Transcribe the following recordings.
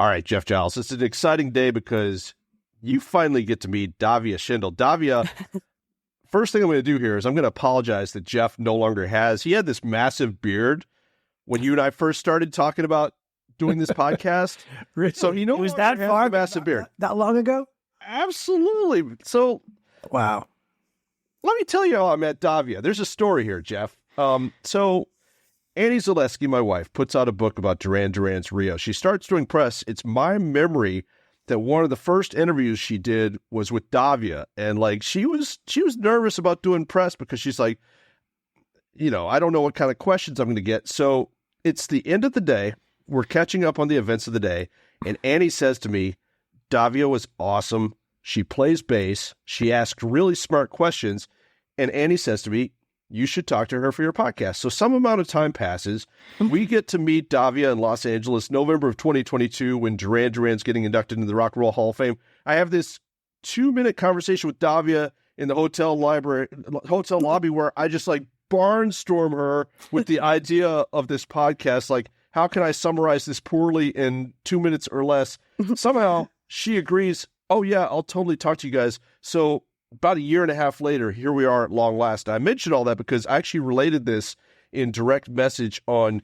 All right, Jeff Giles, it's an exciting day because you finally get to meet Davia Schindel. Davia, first thing I'm going to do here is I'm going to apologize that Jeff no longer has. He had this massive beard when you and I first started talking about doing this podcast. Really? So he no was longer that has far a massive beard. That long ago? Absolutely. So Wow. let me tell you how I met Davia. There's a story here, Jeff. So Annie Zaleski, my wife, puts out a book about Duran Duran's Rio. She starts doing press. It's my memory that one of the first interviews she did was with Davia. And like, she was nervous about doing press because she's like, I don't know what kind of questions I'm going to get. So it's the end of the day. We're catching up on the events of the day. And Annie says to me, Davia was awesome. She plays bass. She asked really smart questions. And Annie says to me, you should talk to her for your podcast. So some amount of time passes. We get to meet Davia in Los Angeles, November of 2022, when Duran Duran's getting inducted into the Rock and Roll Hall of Fame. I have this 2-minute conversation with Davia in the hotel lobby where I just like barnstorm her with the idea of this podcast. Like, how can I summarize this poorly in 2 minutes or less? Somehow she agrees. Oh yeah, I'll totally talk to you guys. So about a year and a half later, here we are at long last. I mentioned all that because I actually related this in direct message on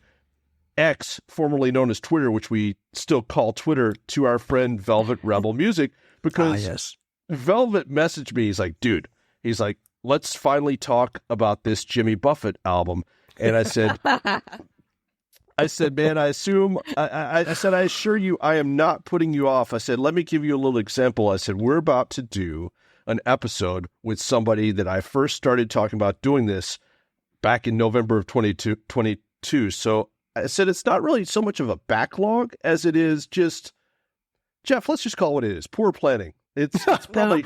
X, formerly known as Twitter, which we still call Twitter, to our friend Velvet Rebel Music, because yes. Velvet messaged me. He's like, dude, let's finally talk about this Jimmy Buffett album. And I said, man, I assure you, I am not putting you off. I said, let me give you a little example. I said, we're about to do an episode with somebody that I first started talking about doing this back in November of 2022. So I said, it's not really so much of a backlog as it is just, Jeff, let's just call it what it is. Poor planning. It's probably...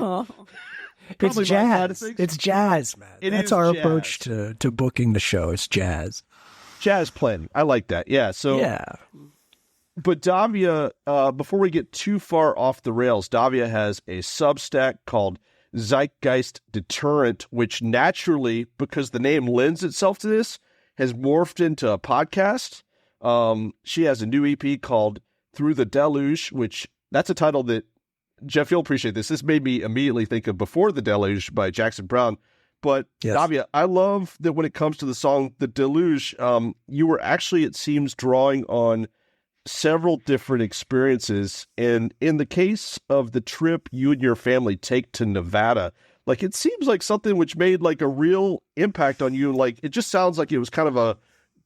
It's jazz. It's jazz, man. That's our jazz. approach to booking the show. It's jazz. Jazz planning. I like that. Yeah. So, yeah. But Davia, before we get too far off the rails, Davia has a Substack called Zeitgeist Deterrent, which naturally, because the name lends itself to this, has morphed into a podcast. She has a new EP called Through the Deluge, which that's a title that, Jeff, you'll appreciate this. This made me immediately think of Before the Deluge by Jackson Browne. But yes. Davia, I love that when it comes to the song The Deluge, you were actually, it seems, drawing on several different experiences. And in the case of the trip you and your family take to Nevada, like it seems like something which made like a real impact on you. Like it just sounds like it was kind of a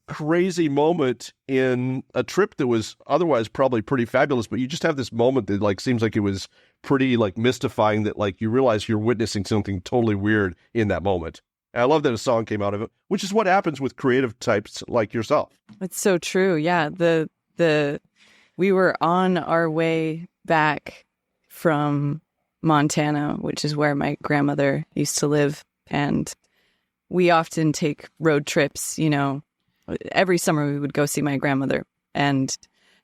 crazy moment in a trip that was otherwise probably pretty fabulous, but you just have this moment that like seems like it was pretty like mystifying, that like you realize you're witnessing something totally weird in that moment. And I love that a song came out of it, which is what happens with creative types like yourself. It's so true. Yeah. We were on our way back from Montana, which is where my grandmother used to live. And we often take road trips, every summer we would go see my grandmother. And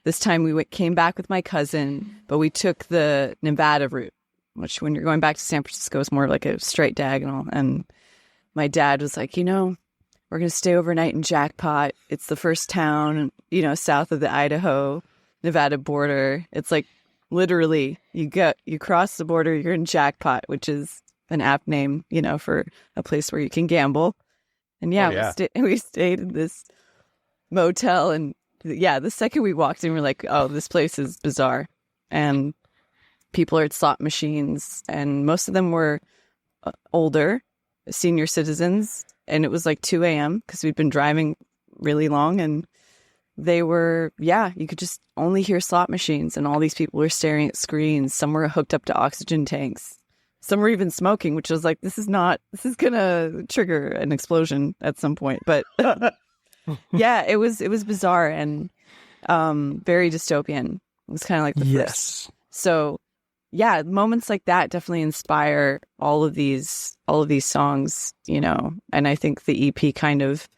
this time we came back with my cousin, but we took the Nevada route, which when you're going back to San Francisco is more like a straight diagonal. And my dad was like, we're going to stay overnight in Jackpot. It's the first town, south of the Idaho-Nevada border. It's like literally you cross the border, you're in Jackpot, which is an apt name, for a place where you can gamble. And we stayed in this motel. And the second we walked in, we're like, oh, this place is bizarre. And people are at slot machines. And most of them were older, senior citizens. And it was like 2 a.m. because we'd been driving really long. And they were, you could just only hear slot machines. And all these people were staring at screens. Some were hooked up to oxygen tanks. Some were even smoking, which was like, this is going to trigger an explosion at some point. But yeah, it was bizarre and very dystopian. It was kind of like the first. So yeah, moments like that definitely inspire all of these songs, and I think the EP kind of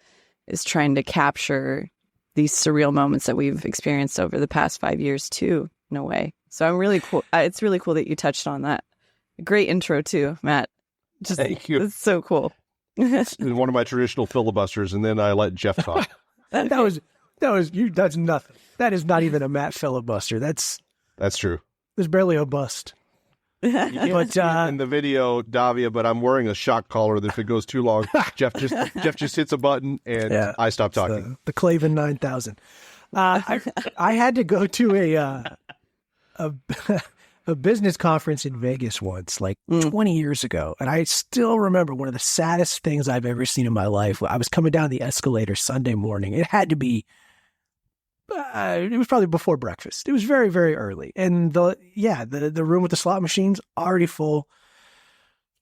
is trying to capture these surreal moments that we've experienced over the past 5 years too, in a way. So I'm really cool. It's really cool that you touched on that. Great intro too, Matt. Thank you. It's so cool. It's one of my traditional filibusters, and then I let Jeff talk. That was you. That's nothing. That is not even a Matt filibuster. That's That's true. There's barely a bust. But in the video, Davia, but I'm wearing a shock collar that if it goes too long, Jeff just hits a button and I stop talking. The Clavin 9000. I had to go to a business conference in Vegas once, like 20 years ago, and I still remember one of the saddest things I've ever seen in my life. I was coming down the escalator Sunday morning. It had to be. It was probably before breakfast. It was very, very early. And the room with the slot machines already full.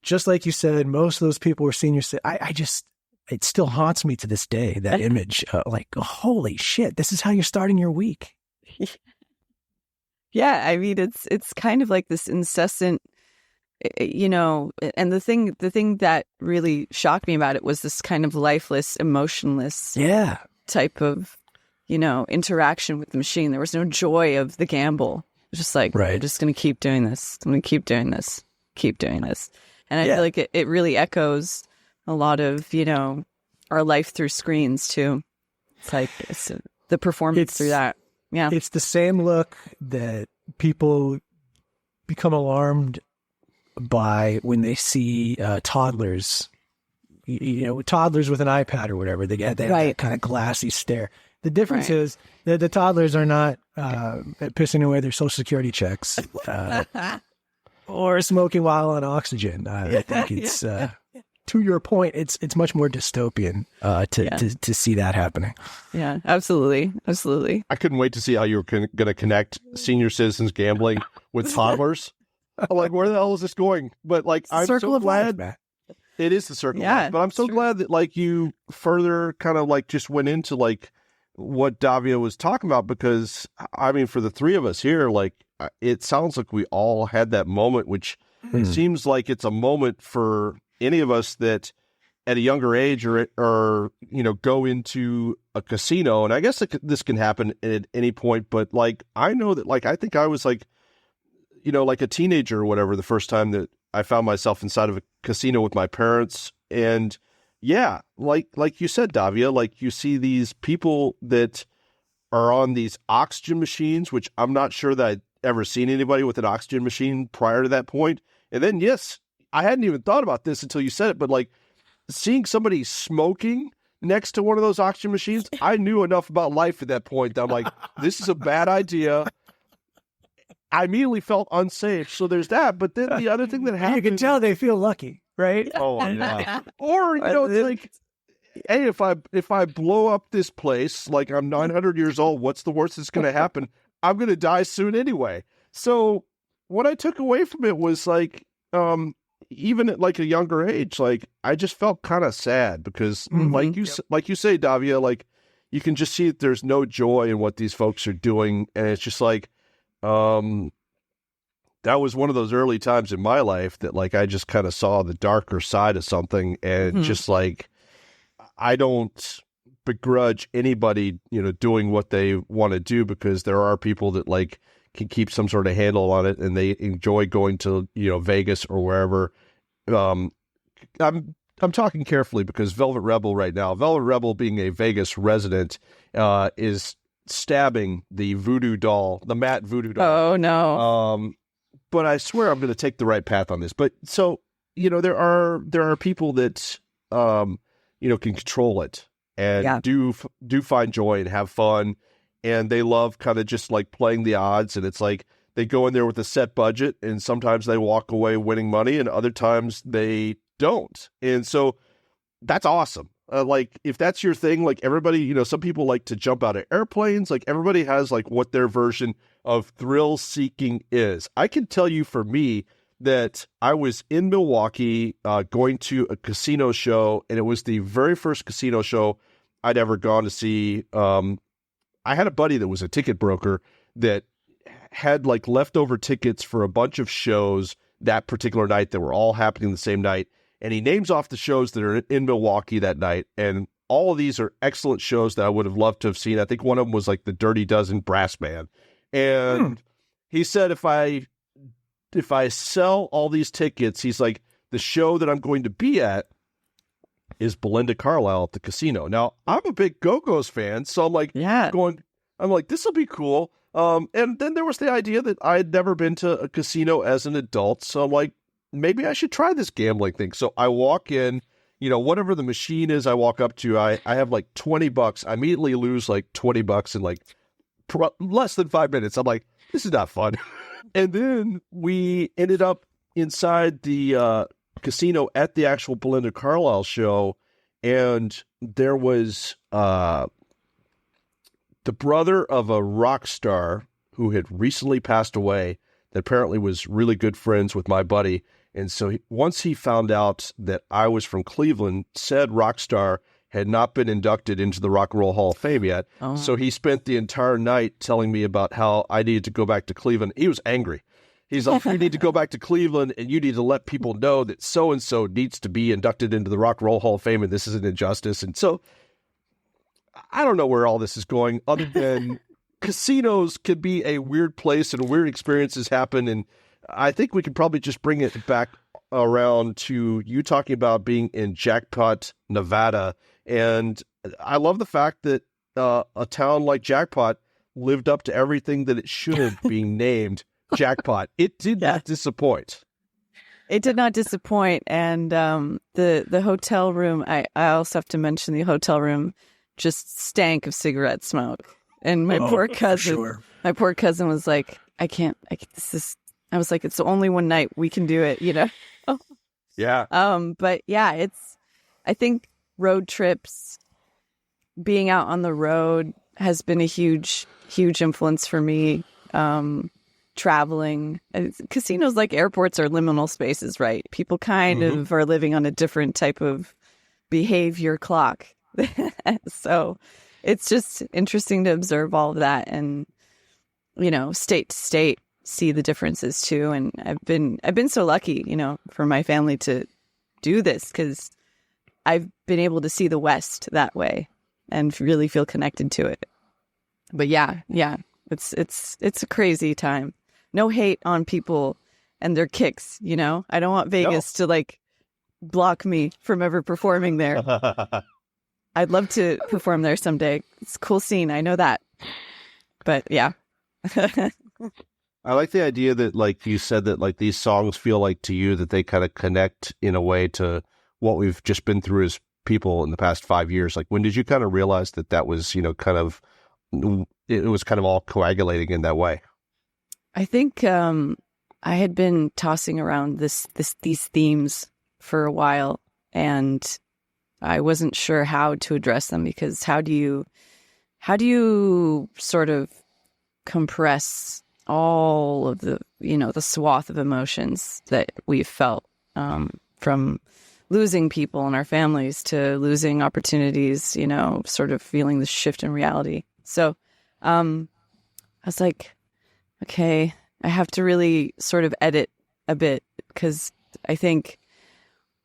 Just like you said, most of those people were senior citizens. It still haunts me to this day, that image. Like, holy shit, this is how you're starting your week. Yeah, I mean, it's kind of like this incessant, and the thing that really shocked me about it was this kind of lifeless, emotionless type of interaction with the machine. There was no joy of the gamble. It was just like, I'm just going to keep doing this. I'm going to keep doing this, keep doing this. And I feel like it really echoes a lot of, our life through screens too. It's like the performance through that. Yeah. It's the same look that people become alarmed by when they see toddlers, toddlers with an iPad or whatever. They have that kind of glassy stare. The difference is that the toddlers are not pissing away their Social Security checks or smoking while on oxygen. I think it's, to your point, it's much more dystopian to see that happening. Yeah, absolutely. Absolutely. I couldn't wait to see how you were going to connect senior citizens gambling with toddlers. I'm like, where the hell is this going? But like, I'm so glad. Life, it is the circle of life. But I'm so glad that like you further kind of like just went into like what Davia was talking about, because I mean, for the three of us here, like it sounds like we all had that moment, which seems like it's a moment for any of us that at a younger age or go into a casino. And I guess this can happen at any point, but like, I know that like, I think I was like, like a teenager or whatever, the first time that I found myself inside of a casino with my parents. And yeah, like you said, Davia, like you see these people that are on these oxygen machines, which I'm not sure that I'd ever seen anybody with an oxygen machine prior to that point. And then, yes, I hadn't even thought about this until you said it, but like seeing somebody smoking next to one of those oxygen machines, I knew enough about life at that point that I'm like, this is a bad idea. I immediately felt unsafe. So there's that. But then the other thing that happened, you can tell they feel lucky, right? Oh, yeah. Or, it's like, hey, if I blow up this place, like I'm 900 years old, what's the worst that's going to happen? I'm going to die soon anyway. So what I took away from it was like, even at like a younger age, like I just felt kind of sad because like you say, Davia, like you can just see that there's no joy in what these folks are doing. And it's just like, that was one of those early times in my life that like, I just kind of saw the darker side of something. And just like, I don't begrudge anybody, doing what they want to do, because there are people that like can keep some sort of handle on it and they enjoy going to, Vegas or wherever. I'm talking carefully because Velvet Rebel being a Vegas resident, is stabbing the voodoo doll, the matte voodoo doll. Oh no. But I swear I'm going to take the right path on this. But so, there are people that, can control it and do find joy and have fun. And they love kind of just like playing the odds. And it's like they go in there with a set budget and sometimes they walk away winning money and other times they don't. And so that's awesome. Like if that's your thing, like everybody, some people like to jump out of airplanes. Like everybody has like what their version of thrill seeking is. I can tell you for me that I was in Milwaukee going to a casino show, and it was the very first casino show I'd ever gone to see. I had a buddy that was a ticket broker that had like leftover tickets for a bunch of shows that particular night that were all happening the same night. And he names off the shows that are in Milwaukee that night. And all of these are excellent shows that I would have loved to have seen. I think one of them was like the Dirty Dozen Brass Band. And he said, if I sell all these tickets, he's like, the show that I'm going to be at is Belinda Carlisle at the casino. Now, I'm a big Go-Go's fan, so I'm like, I'm like, this will be cool. And then there was the idea that I had never been to a casino as an adult. So I'm like, maybe I should try this gambling thing. So I walk in, whatever the machine is I walk up to, I have like $20. I immediately lose like $20 in like less than 5 minutes. I'm like, this is not fun. And then we ended up inside the casino at the actual Belinda Carlisle show. And there was the brother of a rock star who had recently passed away that apparently was really good friends with my buddy. And so once he found out that I was from Cleveland, said rock star had not been inducted into the Rock and Roll Hall of Fame yet. Oh. So he spent the entire night telling me about how I needed to go back to Cleveland. He was angry. He's like, you need to go back to Cleveland and you need to let people know that so-and-so needs to be inducted into the Rock and Roll Hall of Fame and this is an injustice. And so I don't know where all this is going other than casinos can be a weird place and weird experiences happen. And I think we could probably just bring it back around to you talking about being in Jackpot, Nevada. And I love the fact that a town like Jackpot lived up to everything that it should have being named Jackpot. It did not disappoint. It did not disappoint. And the hotel room, I also have to mention the hotel room just stank of cigarette smoke. And my poor cousin was like, I was like, it's the only one night we can do it, Yeah. But yeah, I think road trips, being out on the road has been a huge, huge influence for me. Traveling. Casinos, like airports, are liminal spaces, right? People kind of are living on a different type of behavior clock. So it's just interesting to observe all of that and, state to state, see the differences too. And I've been so lucky, for my family to do this because I've been able to see the West that way and really feel connected to it. But yeah, it's a crazy time. No hate on people and their kicks, I don't want Vegas to like block me from ever performing there. I'd love to perform there someday. It's a cool scene. I know that. But yeah. I like the idea that, like you said, that like these songs feel like to you that they kind of connect in a way to what we've just been through as people in the past 5 years. Like, when did you kind of realize that was, kind of, it was kind of all coagulating in that way? I think I had been tossing around these themes for a while, and I wasn't sure how to address them because how do you sort of compress all of the, the swath of emotions that we've felt, from losing people in our families to losing opportunities, sort of feeling the shift in reality. So I was like, okay, I have to really sort of edit a bit because I think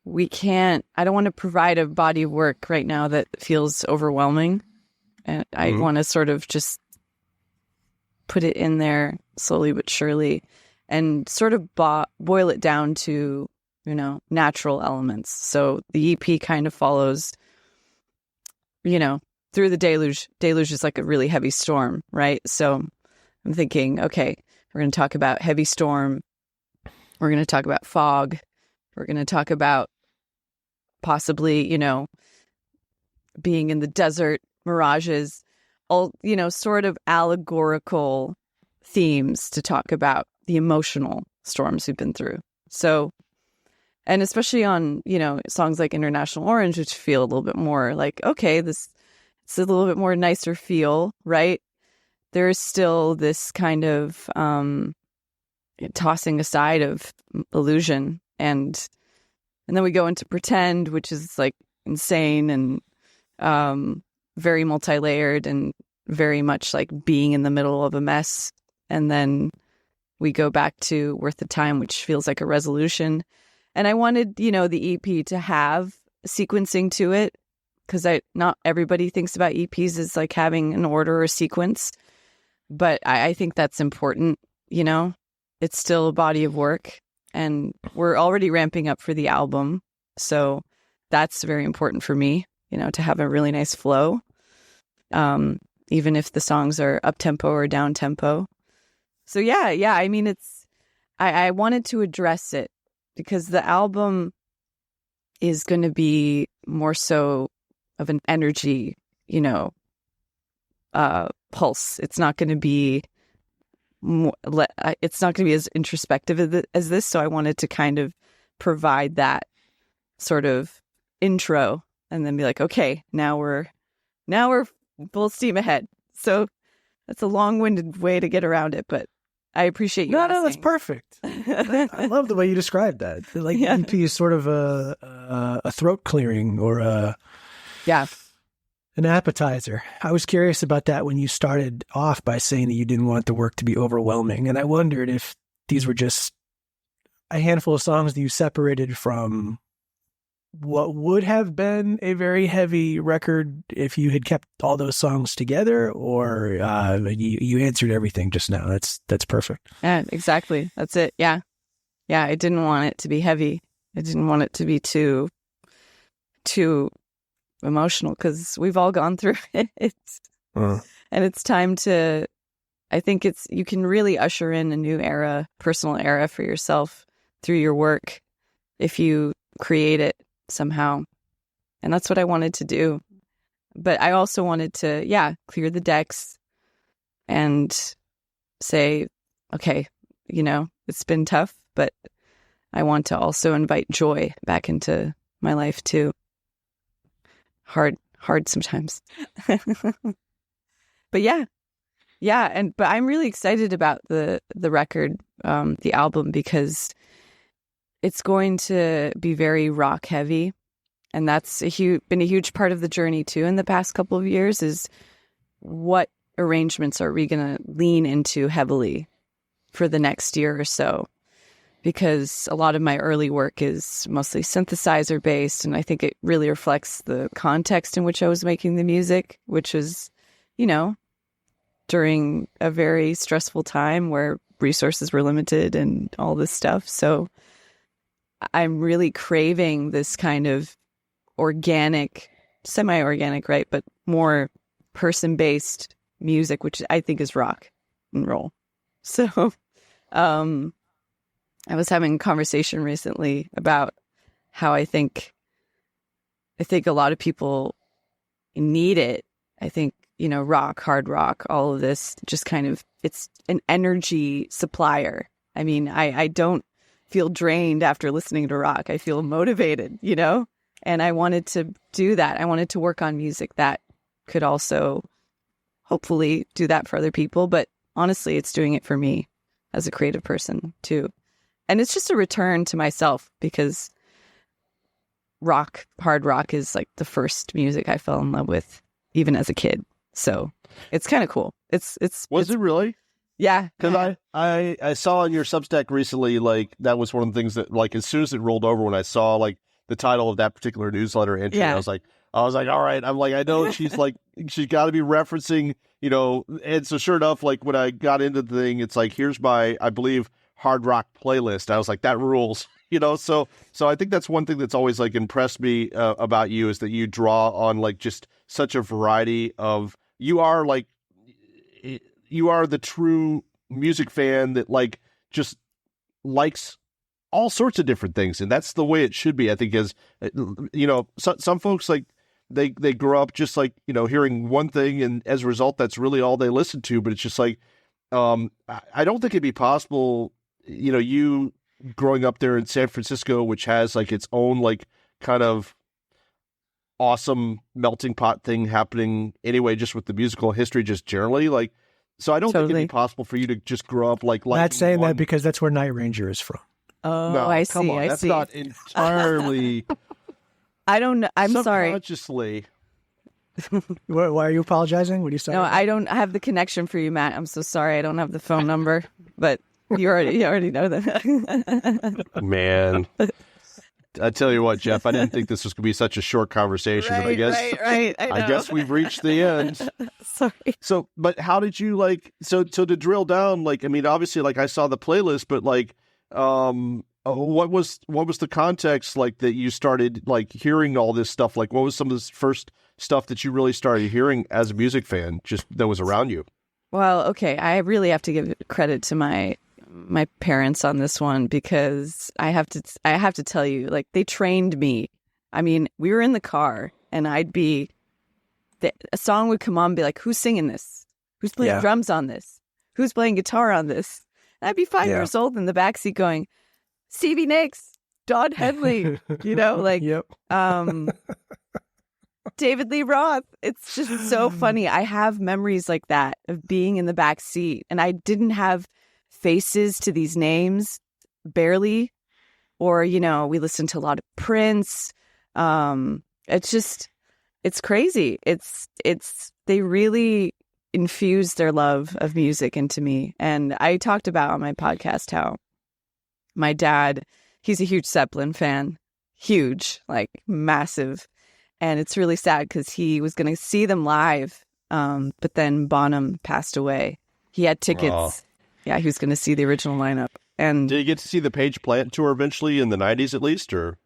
I don't want to provide a body of work right now that feels overwhelming. And I want to sort of just put it in there slowly but surely and sort of boil it down to, natural elements. So the EP kind of follows, through the deluge. Deluge is like a really heavy storm, right? So I'm thinking, okay, we're going to talk about heavy storm. We're going to talk about fog. We're going to talk about possibly, being in the desert, mirages, all, sort of allegorical themes to talk about the emotional storms we've been through. So, and especially on, songs like International Orange, which feel a little bit more like, okay, it's a little bit more nicer feel, right? There's still this kind of tossing aside of illusion. And then we go into Pretend, which is like insane and very multi-layered and very much like being in the middle of a mess. And then we go back to Worth the Time, which feels like a resolution. And I wanted, the EP to have sequencing to it because not everybody thinks about EPs as like having an order or sequence. But I think that's important, It's still a body of work. And we're already ramping up for the album. So that's very important for me, to have a really nice flow. even if the songs are up tempo or down tempo. So yeah. I mean, I wanted to address it because the album is going to be more so of an energy, pulse. It's not going to be it's not going to be as introspective as this. So I wanted to kind of provide that sort of intro and then be like, okay, now we're full steam ahead. So that's a long-winded way to get around it, but I appreciate you. No, that's perfect. I love the way you described that. Like EP is sort of a throat clearing or an appetizer. I was curious about that when you started off by saying that you didn't want the work to be overwhelming. And I wondered if these were just a handful of songs that you separated from what would have been a very heavy record if you had kept all those songs together, or you answered everything just now. That's perfect. Yeah, exactly. That's it. Yeah. I didn't want it to be heavy. I didn't want it to be too emotional because we've all gone through it. And it's time to, I think you can really usher in a new era, personal era for yourself through your work if you create it somehow. And that's what I wanted to do. But I also wanted to, clear the decks and say, okay, it's been tough, but I want to also invite joy back into my life too. Hard sometimes. But but I'm really excited about the record, the album, because it's going to be very rock heavy, and that's been a huge part of the journey too in the past couple of years. Is what arrangements are we going to lean into heavily for the next year or so? Because a lot of my early work is mostly synthesizer based, and I think it really reflects the context in which I was making the music, which was, during a very stressful time where resources were limited and all this stuff. So I'm really craving this kind of organic, semi-organic, right? But more person-based music, which I think is rock and roll. So, I was having a conversation recently about how I think a lot of people need it. I think, rock, hard rock, all of this just kind of, it's an energy supplier. I mean, I don't feel drained after listening to rock. I feel motivated, and I wanted to do that. I wanted to work on music that could also hopefully do that for other people. But honestly, it's doing it for me as a creative person too. And it's just a return to myself because hard rock is like the first music I fell in love with, even as a kid. So it's kind of cool. Was it really? Yeah. Because I saw on your Substack recently, like that was one of the things that, like, as soon as it rolled over, when I saw like the title of that particular newsletter entry, I was like, all right. I'm like, I know she's got to be referencing, and so sure enough, like when I got into the thing, it's like, here's my, I believe, hard rock playlist. I was like, that rules, so I think that's one thing that's always like impressed me about you, is that you draw on like just such a variety of, you are the true music fan that like just likes all sorts of different things. And that's the way it should be, I think, is, some folks, like they grow up just like, hearing one thing, and as a result, that's really all they listen to. But it's just like, I don't think it'd be possible, you growing up there in San Francisco, which has like its own like kind of awesome melting pot thing happening anyway, just with the musical history, just generally, like, so I don't think it'd be possible for you to just grow up like not saying that because that's where Night Ranger is from. Oh, no, I see. That's not entirely. I don't know. I'm sorry. Subconsciously. Why are you apologizing? What are you saying? No, I don't have the connection for you, Matt. I'm so sorry. I don't have the phone number, but you already know that. Man. I tell you what, Jeff, I didn't think this was going to be such a short conversation, but I guess right. I guess we've reached the end. Sorry. So, but how did you like? So to drill down, like, I mean, obviously, like I saw the playlist, but like, what was the context like that you started like hearing all this stuff? Like, what was some of this first stuff that you really started hearing as a music fan, just that was around you? Well, okay, I really have to give credit to my parents on this one, because I have to tell you, like, they trained me. I mean, we were in the car and a song would come on and be like, who's singing this? Who's playing drums on this? Who's playing guitar on this? And I'd be 5 years old in the backseat going, Stevie Nicks, Don Henley, like, David Lee Roth. It's just so funny. I have memories like that of being in the back seat, and I didn't have faces to these names, barely. Or, we listened to a lot of Prince. It's crazy. They really infused their love of music into me. And I talked about on my podcast how my dad, he's a huge Zeppelin fan, huge, like massive. And it's really sad because he was going to see them live, but then Bonham passed away. He had tickets. Oh. Yeah, he was going to see the original lineup. And did you get to see the Page Plant tour eventually in the 90s at least, or?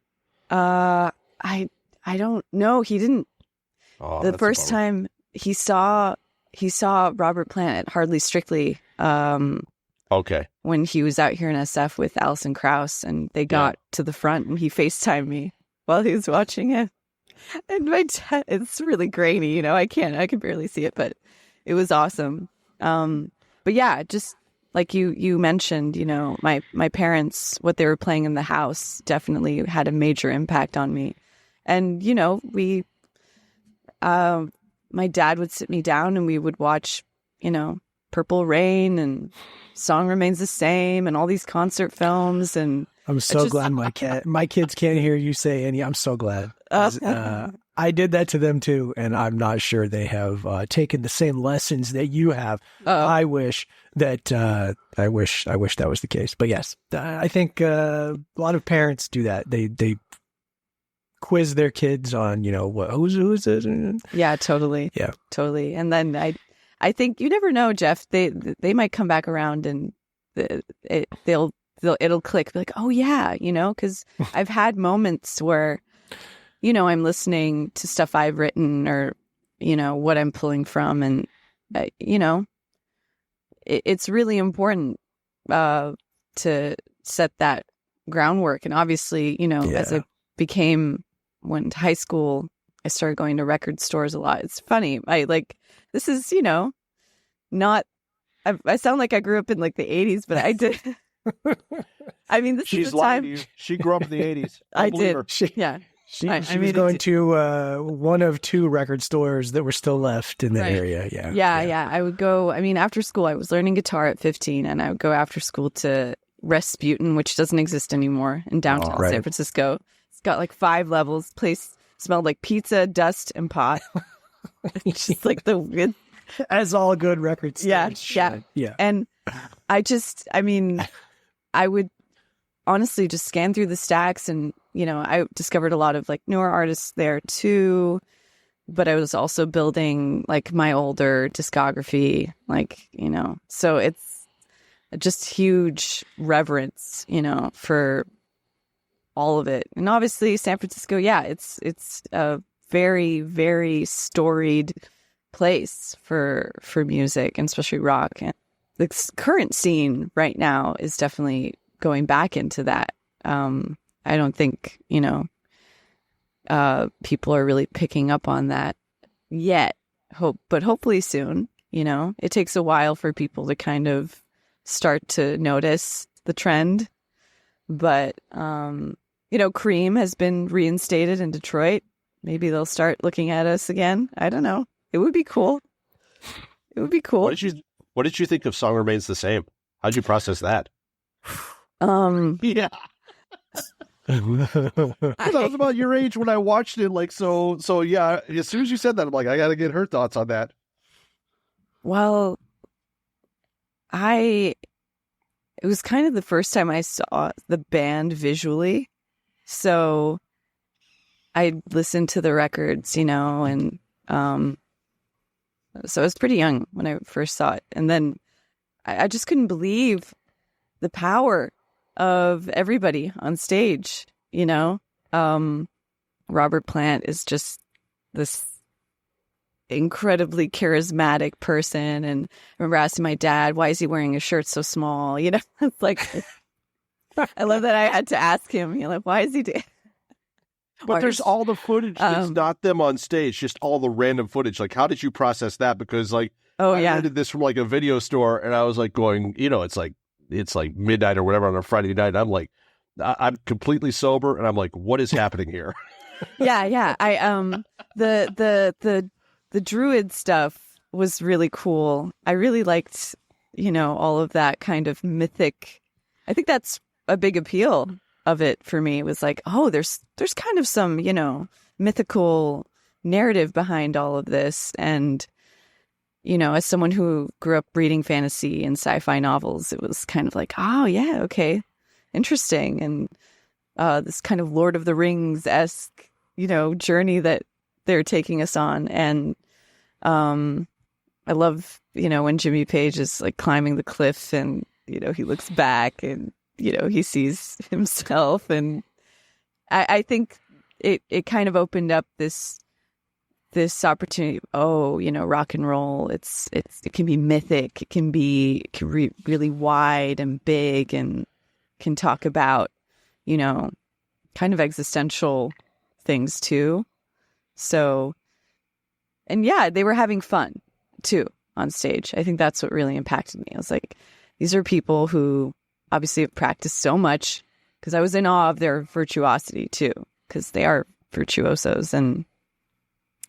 I don't know. He didn't. Oh, the first time he saw Robert Plant at Hardly Strictly. Okay. When he was out here in SF with Alison Krauss, and they got to the front, and he FaceTimed me while he was watching it. And my dad, it's really grainy, I can barely see it, but it was awesome. But yeah, just like you mentioned, my parents, what they were playing in the house definitely had a major impact on me. And, my dad would sit me down and we would watch, Purple Rain and Song Remains the Same and all these concert films. And I'm so glad my kids can't hear you say any. I'm so glad. I did that to them too, and I'm not sure they have taken the same lessons that you have. I wish that that was the case. But yes, I think a lot of parents do that. They quiz their kids on who's this. Yeah, totally. Yeah, totally. And then I think you never know, Jeff. They might come back around and it'll click. Be like, oh yeah, because I've had moments where, I'm listening to stuff I've written or, what I'm pulling from, and it's really important to set that groundwork. And obviously, as I went to high school, I started going to record stores a lot. It's funny. This is, not, I sound like I grew up in like the 80s, but I did. I mean, this She's is the time. lying to you. She grew up in the 80s. I did. Yeah. She was going to one of two record stores that were still left in the area. Yeah. I would go. I mean, after school, I was learning guitar at 15, and I would go after school to Rasputin, which doesn't exist anymore in downtown San Francisco. It's got like 5 levels. Place smelled like pizza, dust, and pot. It's just like the good, as all good record stores. Yeah. And I would honestly just scan through the stacks, and I discovered a lot of like newer artists there too, but I was also building like my older discography, so it's just huge reverence, for all of it. And obviously San Francisco, it's a very, very storied place for music, and especially rock. And the current scene right now is definitely going back into that. I don't think, people are really picking up on that yet. But hopefully soon. It takes a while for people to kind of start to notice the trend. But, Cream has been reinstated in Detroit. Maybe they'll start looking at us again. I don't know. It would be cool. What did you think of Song Remains the Same? How'd you process that? Yeah. I was about your age when I watched it. So yeah. As soon as you said that, I'm like, I got to get her thoughts on that. Well, it was kind of the first time I saw the band visually, so I listened to the records, and so I was pretty young when I first saw it, and then I just couldn't believe the power of everybody on stage, you know. Robert Plant is just this incredibly charismatic person, and I remember asking my dad, why is he wearing a shirt so small? You know, it's like I love that I had to ask him, you know, like, why is he doing? But there's all the footage that's not them on stage, just all the random footage. Like, how did you process that? Because I rented this from like a video store, and I was like going, you know, it's like midnight or whatever on a Friday night. I'm like, I'm completely sober, and I'm like, what is happening here? Yeah. I the druid stuff was really cool. I really liked, you know, all of that kind of mythic. I think that's a big appeal of it for me. It was like, oh, there's kind of some, you know, mythical narrative behind all of this. And, you know, as someone who grew up reading fantasy and sci-fi novels, it was kind of like, oh yeah, okay, interesting. And this kind of Lord of the Rings-esque, you know, journey that they're taking us on. And I love, you know, when Jimmy Page is like climbing the cliff and, you know, he looks back and, you know, he sees himself. And I think it kind of opened up this opportunity. Oh, you know, rock and roll, it can be mythic. It can be really wide and big, and can talk about, you know, kind of existential things too. So, and yeah, they were having fun too on stage. I think that's what really impacted me. I was like, these are people who obviously have practiced so much, because I was in awe of their virtuosity too, because they are virtuosos. And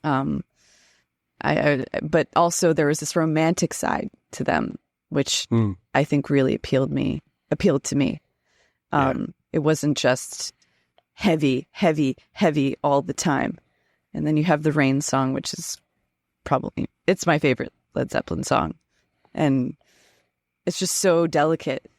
but also there was this romantic side to them, which I think really appealed to me. It wasn't just heavy all the time. And then you have the Rain song, which is it's my favorite Led Zeppelin song. And it's just so delicate.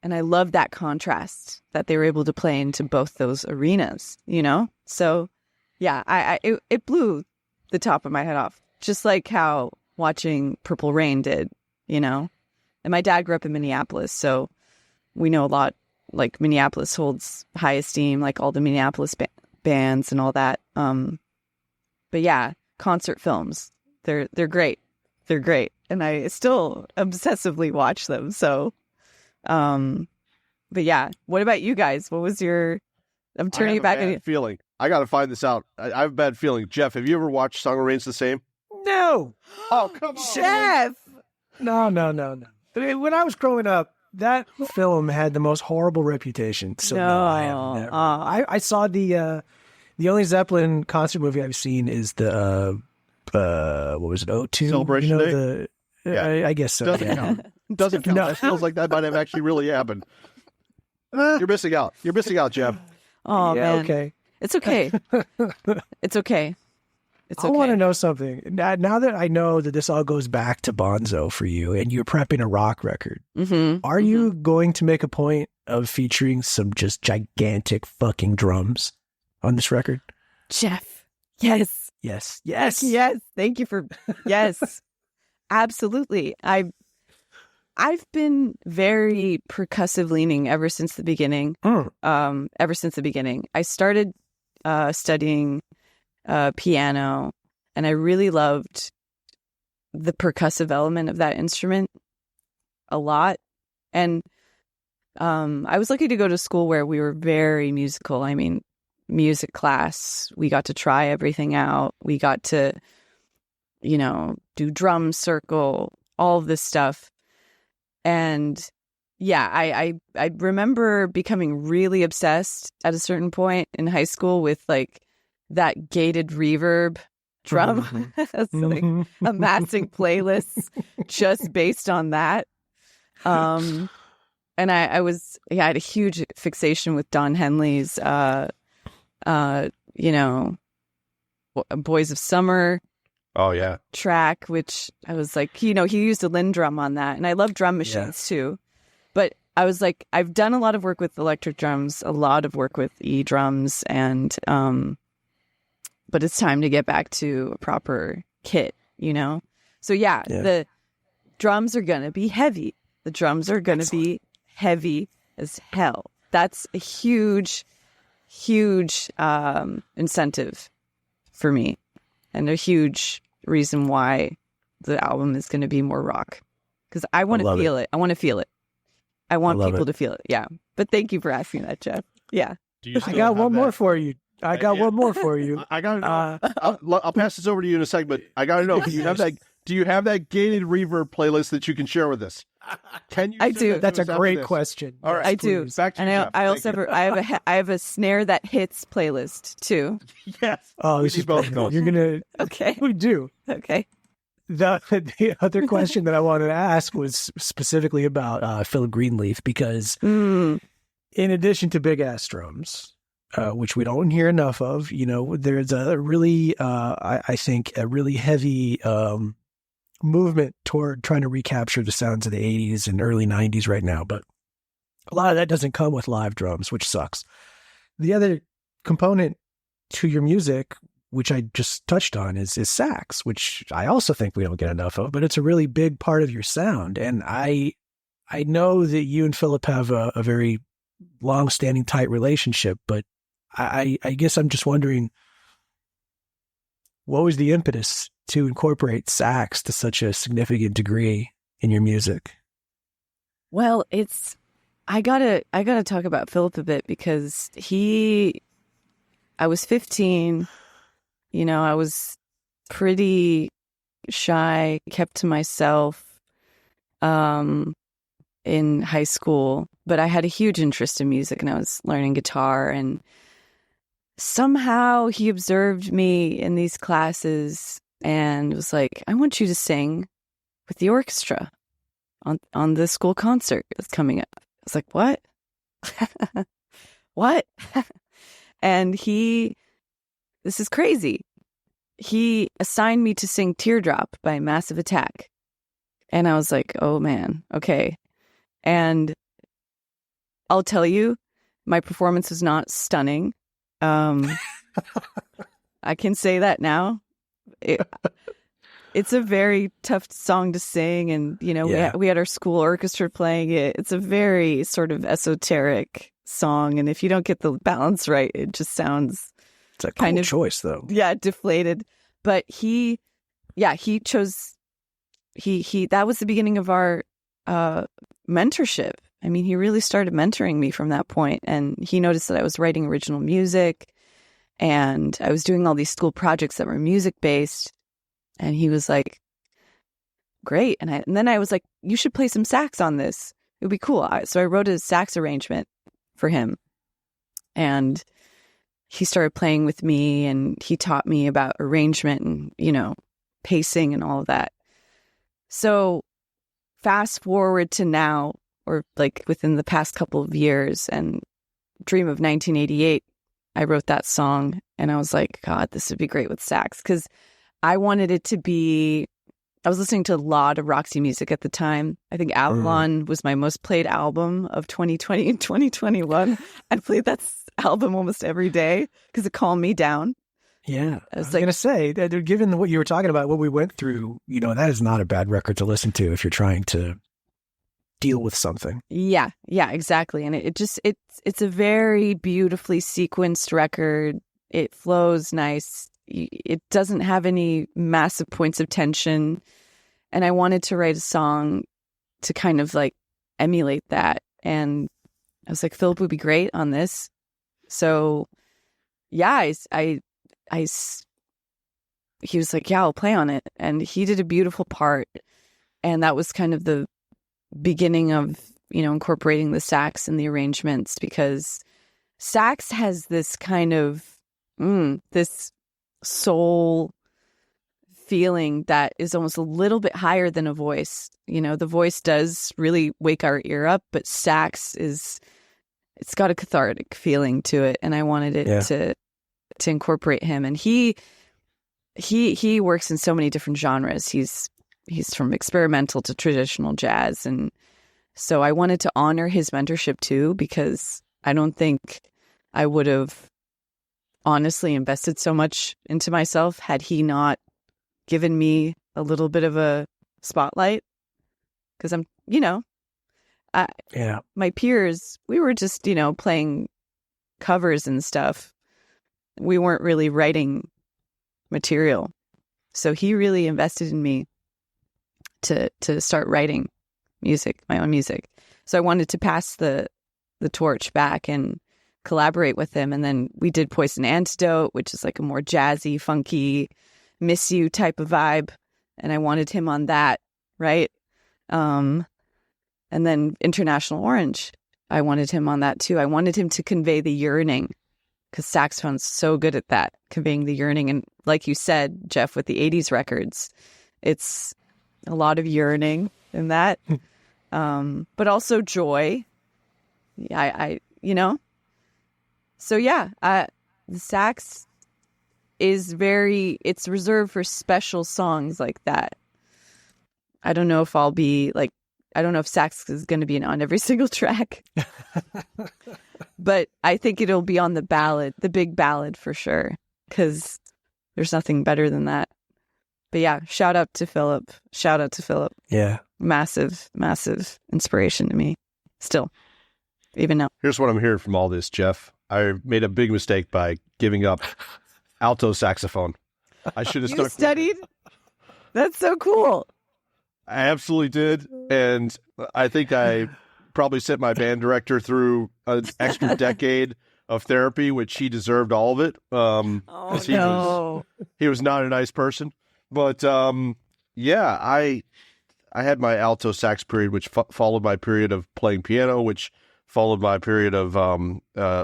And I love that contrast that they were able to play into both those arenas, you know? So yeah, it blew the top of my head off, just like how watching Purple Rain did, you know? And my dad grew up in Minneapolis, so we know a lot. Like, Minneapolis holds high esteem, like all the Minneapolis bands and all that. But yeah, concert films, they're great. They're great. And I still obsessively watch them. So, but yeah, what about you guys? What was I'm turning it back. I have a bad feeling. I got to find this out. I have a bad feeling. Jeff, have you ever watched Song of Rain's the Same? No. Oh, come on. Jeff! No. When I was growing up, that film had the most horrible reputation. So no, I have never. I saw the only Zeppelin concert movie I've seen is the what was it? O2 Celebration Day. I guess so. Doesn't count. Doesn't count. It feels like that might have actually really happened. You're missing out. You're missing out, Jeff. Oh yeah, man. Okay. It's okay. It's okay. It's okay. I want to know something. Now that I know that this all goes back to Bonzo for you, and you're prepping a rock record, are you going to make a point of featuring some just gigantic fucking drums on this record? Jeff, yes. Thank you for yes, absolutely. I've been very percussive leaning ever since the beginning. Ever since the beginning, I started studying piano, and I really loved the percussive element of that instrument a lot. And I was lucky to go to school where we were very musical. I mean, music class, we got to try everything out. We got to, you know, do drum circle, all of this stuff. And yeah, I remember becoming really obsessed at a certain point in high school with like that gated reverb drum. Like amassing playlists just based on that. And I had a huge fixation with Don Henley's you know, Boys of Summer. Oh yeah. Track, which I was like, you know, he used a Linn drum on that, and I love drum machines too. But I was like, I've done a lot of work with electric drums, a lot of work with E drums, and but it's time to get back to a proper kit, you know? So yeah, the drums are gonna be heavy. The drums are gonna be heavy, as hell. That's a huge incentive for me, and a huge reason why the album is going to be more rock, because I want to feel it. I want to feel it. I want people to feel it. Yeah. But thank you for asking that, Jeff. Yeah. I got one more for you. I got one more for you. I got to know. I'll pass this over to you in a second, but I got to know, do you have that gated reverb playlist that you can share with us? Can you? I do. That's a great question. All right. I do. Back to you, Jeff. I also I have a snare that hits playlist too. Yes. Oh, this is both. You're going to. Okay. We do. Okay. The other question that I wanted to ask was specifically about Philip Greenleaf, because in addition to big ass drums, which we don't hear enough of, there's a really, I think, a really heavy movement toward trying to recapture the sounds of the 80s and early 90s right now. But a lot of that doesn't come with live drums, which sucks. The other component to your music, which I just touched on, is sax, which I also think we don't get enough of, but it's a really big part of your sound. And I know that you and Philip have a very long-standing, tight relationship, but I guess I'm just wondering, what was the impetus to incorporate sax to such a significant degree in your music? Well, I gotta talk about Philip a bit, because I was 15. I was pretty shy, kept to myself in high school, but I had a huge interest in music, and I was learning guitar, and somehow he observed me in these classes and was like, I want you to sing with the orchestra on the school concert that's coming up. I was like, what? What? And this is crazy. He assigned me to sing Teardrop by Massive Attack. And I was like, oh man, okay. And I'll tell you, my performance was not stunning. I can say that now. It's a very tough song to sing. And, we had our school orchestra playing it. It's a very sort of esoteric song. And if you don't get the balance right, it just sounds... It's a cool choice, though. Yeah, deflated. But he chose... That was the beginning of our mentorship. I mean, he really started mentoring me from that point. And he noticed that I was writing original music, and I was doing all these school projects that were music-based. And he was like, great. And then I was like, you should play some sax on this. It would be cool. So I wrote a sax arrangement for him. And he started playing with me, and he taught me about arrangement and, pacing and all of that. So fast forward to now, or like within the past couple of years, and Dream of 1988, I wrote that song, and I was like, God, this would be great with sax, because I wanted it to be... I was listening to a lot of Roxy music at the time. I think Avalon was my most played album of 2020 and 2021. I played that album almost every day because it calmed me down. Yeah. I was going to say, that given what you were talking about, what we went through, that is not a bad record to listen to if you're trying to deal with something. Yeah, exactly. And it's a very beautifully sequenced record. It flows nice. It doesn't have any massive points of tension. And I wanted to write a song to kind of like emulate that. And I was like, Philip would be great on this. So yeah, he was like, yeah, I'll play on it. And he did a beautiful part. And that was kind of the beginning of, incorporating the sax in the arrangements, because sax has this kind of, this soul feeling that is almost a little bit higher than a voice. The voice does really wake our ear up, but sax it's got a cathartic feeling to it, and I wanted it to incorporate him. And he works in so many different genres. He's from experimental to traditional jazz, and so I wanted to honor his mentorship too, because I don't think I would have honestly invested so much into myself had he not given me a little bit of a spotlight, because I'm my peers, we were just, playing covers and stuff. We weren't really writing material. So he really invested in me to start writing music, my own music. So I wanted to pass the torch back and collaborate with him. And then we did Poison Antidote, which is like a more jazzy, funky, miss you type of vibe. And I wanted him on that, right? And then International Orange, I wanted him on that too. I wanted him to convey the yearning, because saxophone's so good at that, conveying the yearning. And like you said, Jeff, with the 80s records, it's a lot of yearning in that, but also joy. Yeah, So yeah, the sax is it's reserved for special songs like that. I don't know if I don't know if sax is going to be on every single track, but I think it'll be on the big ballad for sure, because there's nothing better than that. But yeah, shout out to Philip. Yeah. Massive, massive inspiration to me still, even now. Here's what I'm hearing from all this, Jeff. I made a big mistake by giving up alto saxophone. I should have studied. That's so cool. I absolutely did. And I think I probably sent my band director through an extra decade of therapy, which he deserved all of it. He was not a nice person. But yeah, I had my alto sax period, which followed my period of playing piano, which followed my period of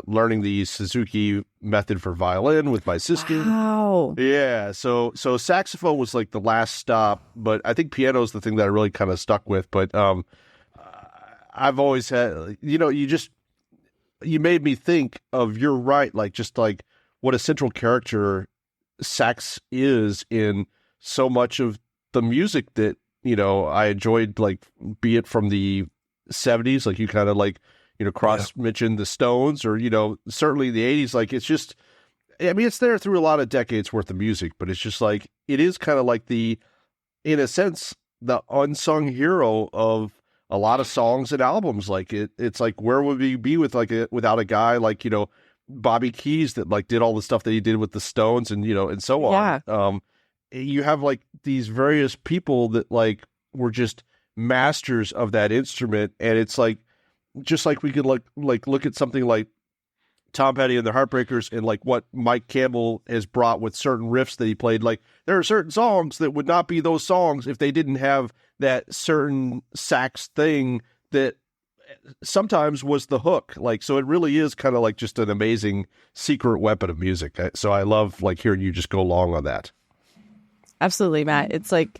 learning the Suzuki method for violin with my sister. Wow. Yeah, so saxophone was like the last stop, but I think piano is the thing that I really kind of stuck with. But I've always had, you made me think of, you're right, like just like what a central character sax is in so much of the music that, I enjoyed, like, be it from the 70s, like you kind of like, mentioned the Stones, or, certainly the 80s. Like, it's just, I mean, it's there through a lot of decades worth of music, but it's just like, it is kind of like in a sense, the unsung hero of a lot of songs and albums. Like it's like, where would we be without a guy like, Bobby Keys, that like did all the stuff that he did with the Stones and, and so on. Yeah. You have like these various people that like were just masters of that instrument. And it's like, just like we could like look at something like Tom Petty and the Heartbreakers and like what Mike Campbell has brought with certain riffs that he played. Like, there are certain songs that would not be those songs if they didn't have that certain sax thing that sometimes was the hook. Like, so it really is kind of like just an amazing secret weapon of music. So I love like hearing you just go long on that. Absolutely, Matt. It's like,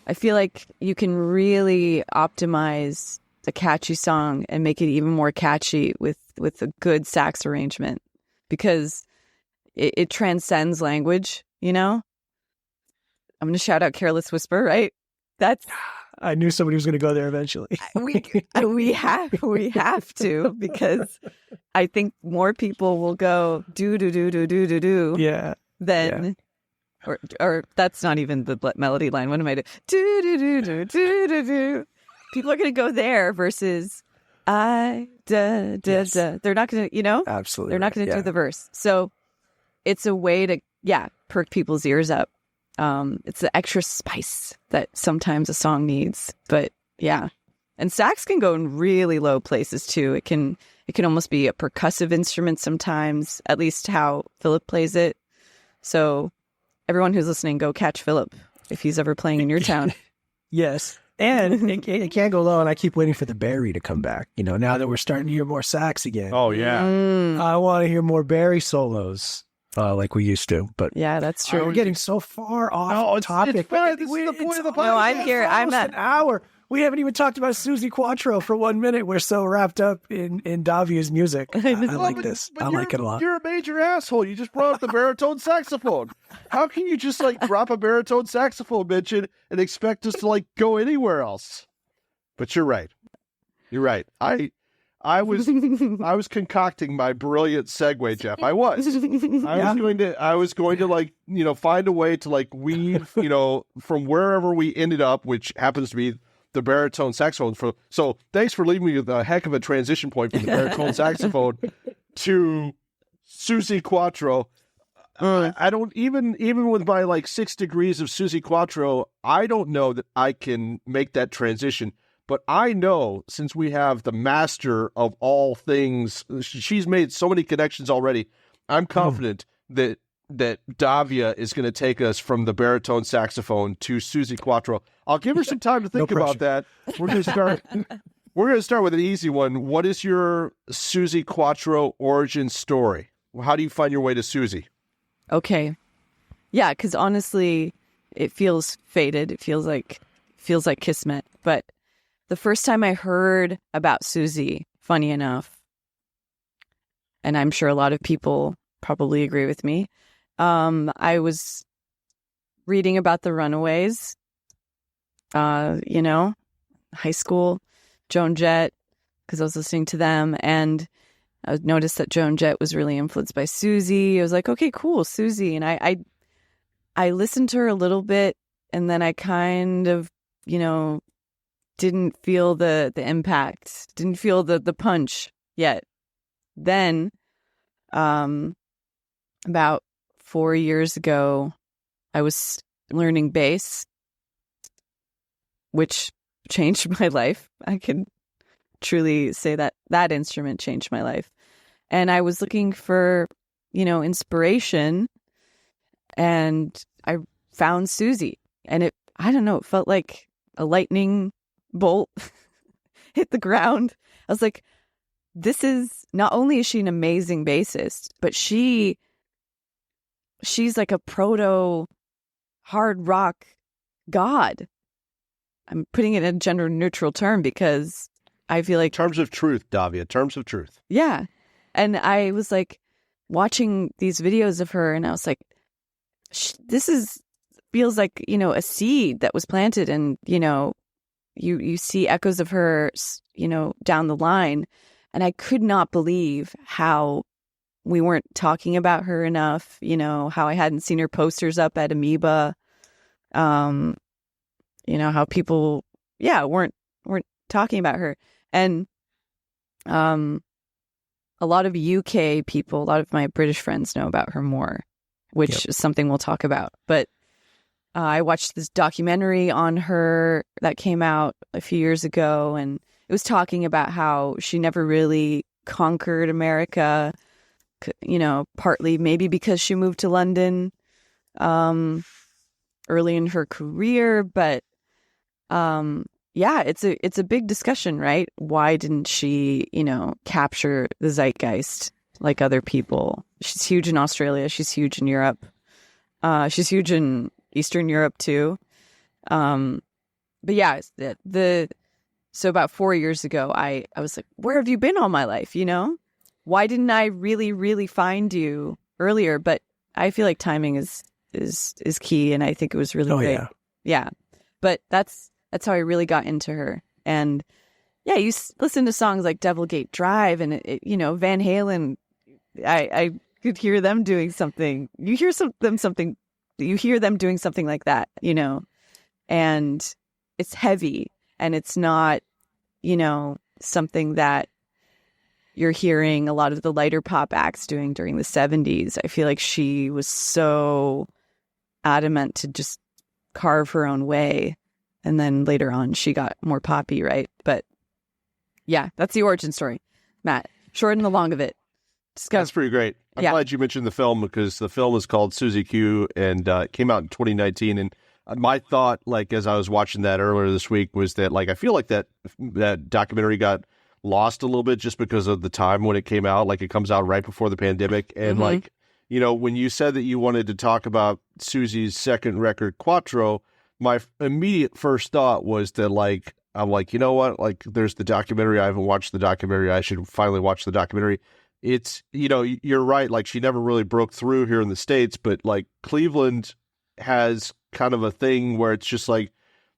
I feel like you can really optimize a catchy song and make it even more catchy with a good sax arrangement, because it transcends language, I'm going to shout out Careless Whisper, right? I knew somebody was going to go there eventually. we have to, because I think more people will go do do do do do do do. Yeah. Than or that's not even the melody line. What am I doing? Do do do do do do do. People are going to go there versus da da da. They're not going to, Absolutely. They're not going to do the verse. So it's a way to perk people's ears up. It's the extra spice that sometimes a song needs. But yeah, and sax can go in really low places too. It can almost be a percussive instrument sometimes, at least how Philip plays it. So everyone who's listening, go catch Philip if he's ever playing in your town. Yes. And it can't go low, and I keep waiting for the Barry to come back. Now that we're starting to hear more sax again. Oh, yeah. I want to hear more Barry solos like we used to. But yeah, that's true. We're getting so far off topic. It's fine. This is the point of the podcast. No, I'm here. I'm at an hour. We haven't even talked about Suzi Quatro for 1 minute. We're so wrapped up in Davia's music. I like this. I like it a lot. You're a major asshole. You just brought up the baritone saxophone. How can you just like drop a baritone saxophone mention and expect us to like go anywhere else? But you're right. You're right. I was concocting my brilliant segue, Jeff. I was going to like, find a way to like weave, from wherever we ended up, which happens to be the baritone saxophone. So thanks for leaving me with a heck of a transition point from the baritone saxophone to Suzi Quatro. I don't even with my like 6 degrees of Suzi Quatro, I don't know that I can make that transition. But I know, since we have the master of all things, she's made so many connections already. I'm confident that Davia is going to take us from the baritone saxophone to Suzi Quatro. I'll give her some time to think about that. We're going to start. We're going to start with an easy one. What is your Suzi Quatro origin story? How do you find your way to Suzi? Okay. Yeah, because honestly, it feels fated. It feels like kismet. But the first time I heard about Suzi, funny enough, and I'm sure a lot of people probably agree with me, I was reading about the Runaways, high school, Joan Jett, because I was listening to them, and I noticed that Joan Jett was really influenced by Suzi. I was like, okay, cool, Suzi. And I listened to her a little bit, and then I kind of, didn't feel the impact, didn't feel the punch yet. Then, about 4 years ago, I was learning bass, which changed my life. I can truly say that instrument changed my life. And I was looking for, inspiration, and I found Suzi. And it felt like a lightning bolt hit the ground. I was like, not only is she an amazing bassist, but she's like a proto hard rock god. I'm putting it in a gender neutral term because I feel like terms of truth, Davia, terms of truth. Yeah. And I was like watching these videos of her, and I was like, feels like, a seed that was planted, and, you see echoes of her, down the line. And I could not believe how we weren't talking about her enough, how I hadn't seen her posters up at Amoeba, how people, weren't talking about her. And a lot of UK people, a lot of my British friends know about her more, which is something we'll talk about. But I watched this documentary on her that came out a few years ago, and it was talking about how she never really conquered America, partly maybe because she moved to London early in her career. But it's a big discussion, right? Why didn't she, capture the zeitgeist like other people? She's huge in Australia. She's huge in Europe. She's huge in Eastern Europe too. But yeah, so about 4 years ago, I was like, where have you been all my life? Why didn't I really, really find you earlier? But I feel like timing is key. And I think it was really great. Yeah. But that's how I really got into her. And yeah, you listen to songs like Devil Gate Drive and Van Halen. I could hear them doing something. You hear them doing something like that, and it's heavy, and it's not, something that you're hearing a lot of the lighter pop acts doing during the 70s. I feel like she was so adamant to just carve her own way. And then later on, she got more poppy, right? But yeah, that's the origin story, Matt. Short and the long of it. That's pretty great. I'm glad you mentioned the film, because the film is called Suzi Q, and it came out in 2019. And my thought, like, as I was watching that earlier this week, was that, like, I feel like that documentary got lost a little bit just because of the time when it came out. Like, it comes out right before the pandemic. And like, when you said that you wanted to talk about Suzi's second record, Quatro, my immediate first thought was that, like, I'm like, you know what? Like, there's the documentary. I haven't watched the documentary. I should finally watch the documentary. It's, you're right. Like, she never really broke through here in the States, but like Cleveland has kind of a thing where it's just like,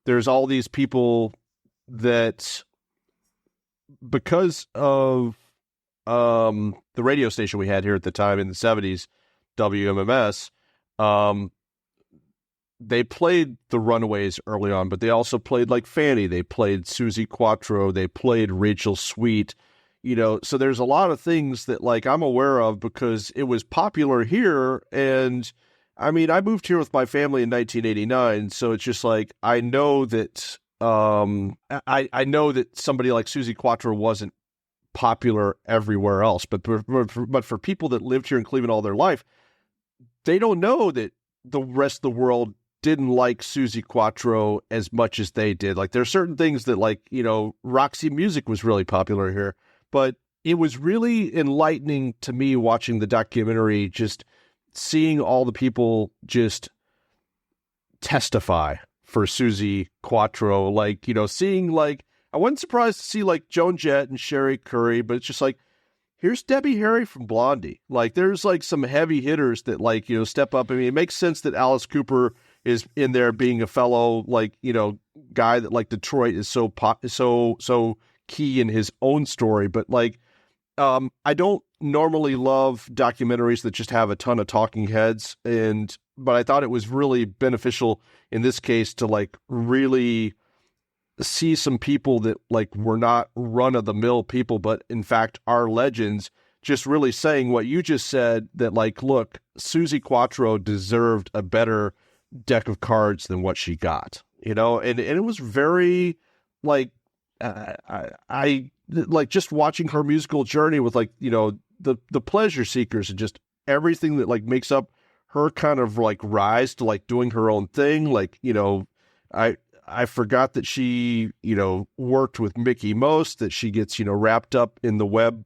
there's all these people that, because of the radio station we had here at the time in the 70s, WMMS, they played the Runaways early on, but they also played like Fanny. They played Suzi Quatro. They played Rachel Sweet. So there's a lot of things that like I'm aware of because it was popular here. And I mean, I moved here with my family in 1989, so it's just like I know that I know that somebody like Suzi Quatro wasn't popular everywhere else, but for people that lived here in Cleveland all their life, they don't know that the rest of the world didn't like Suzi Quatro as much as they did. Like there's certain things that like, Roxy Music was really popular here, but it was really enlightening to me watching the documentary, just seeing all the people just testify for Suzi Quatro. Like, seeing like, I wasn't surprised to see like Joan Jett and Sherry Curry, but it's just like, here's Debbie Harry from Blondie. Like there's like some heavy hitters that like, step up. I mean, it makes sense that Alice Cooper is in there being a fellow, like, guy that like Detroit is so key in his own story. But like, I don't normally love documentaries that just have a ton of talking heads, but I thought it was really beneficial in this case to like really see some people that like were not run of the mill people, but in fact are legends, just really saying what you just said, that like, look, Suzi Quatro deserved a better deck of cards than what she got, and it was very like, I like just watching her musical journey with like, the Pleasure Seekers and just everything that like makes up her kind of like rise to like doing her own thing. Like, I forgot that she, worked with Mickey Most, that she gets, wrapped up in the web,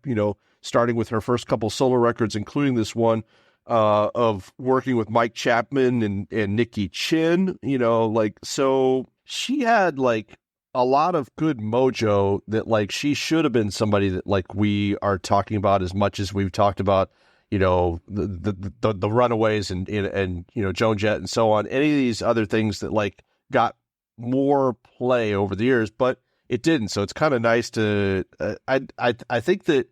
starting with her first couple solo records, including this one, of working with Mike Chapman and Nikki Chin, like, so she had like a lot of good mojo that like she should have been somebody that like we are talking about as much as we've talked about, the Runaways and Joan Jett and so on. Any of these other things that like got more play over the years, but it didn't. So it's kind of nice to. I think that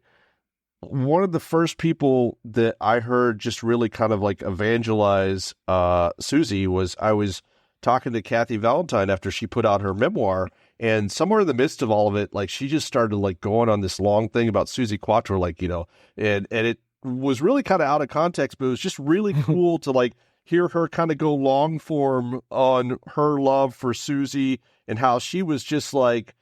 one of the first people that I heard just really kind of like evangelize Suzi was I was talking to Kathy Valentine after she put out her memoir. And somewhere in the midst of all of it, like she just started like going on this long thing about Suzi Quatro, like, and it was really kind of out of context, but it was just really cool to like hear her kind of go long form on her love for Suzi and how she was just like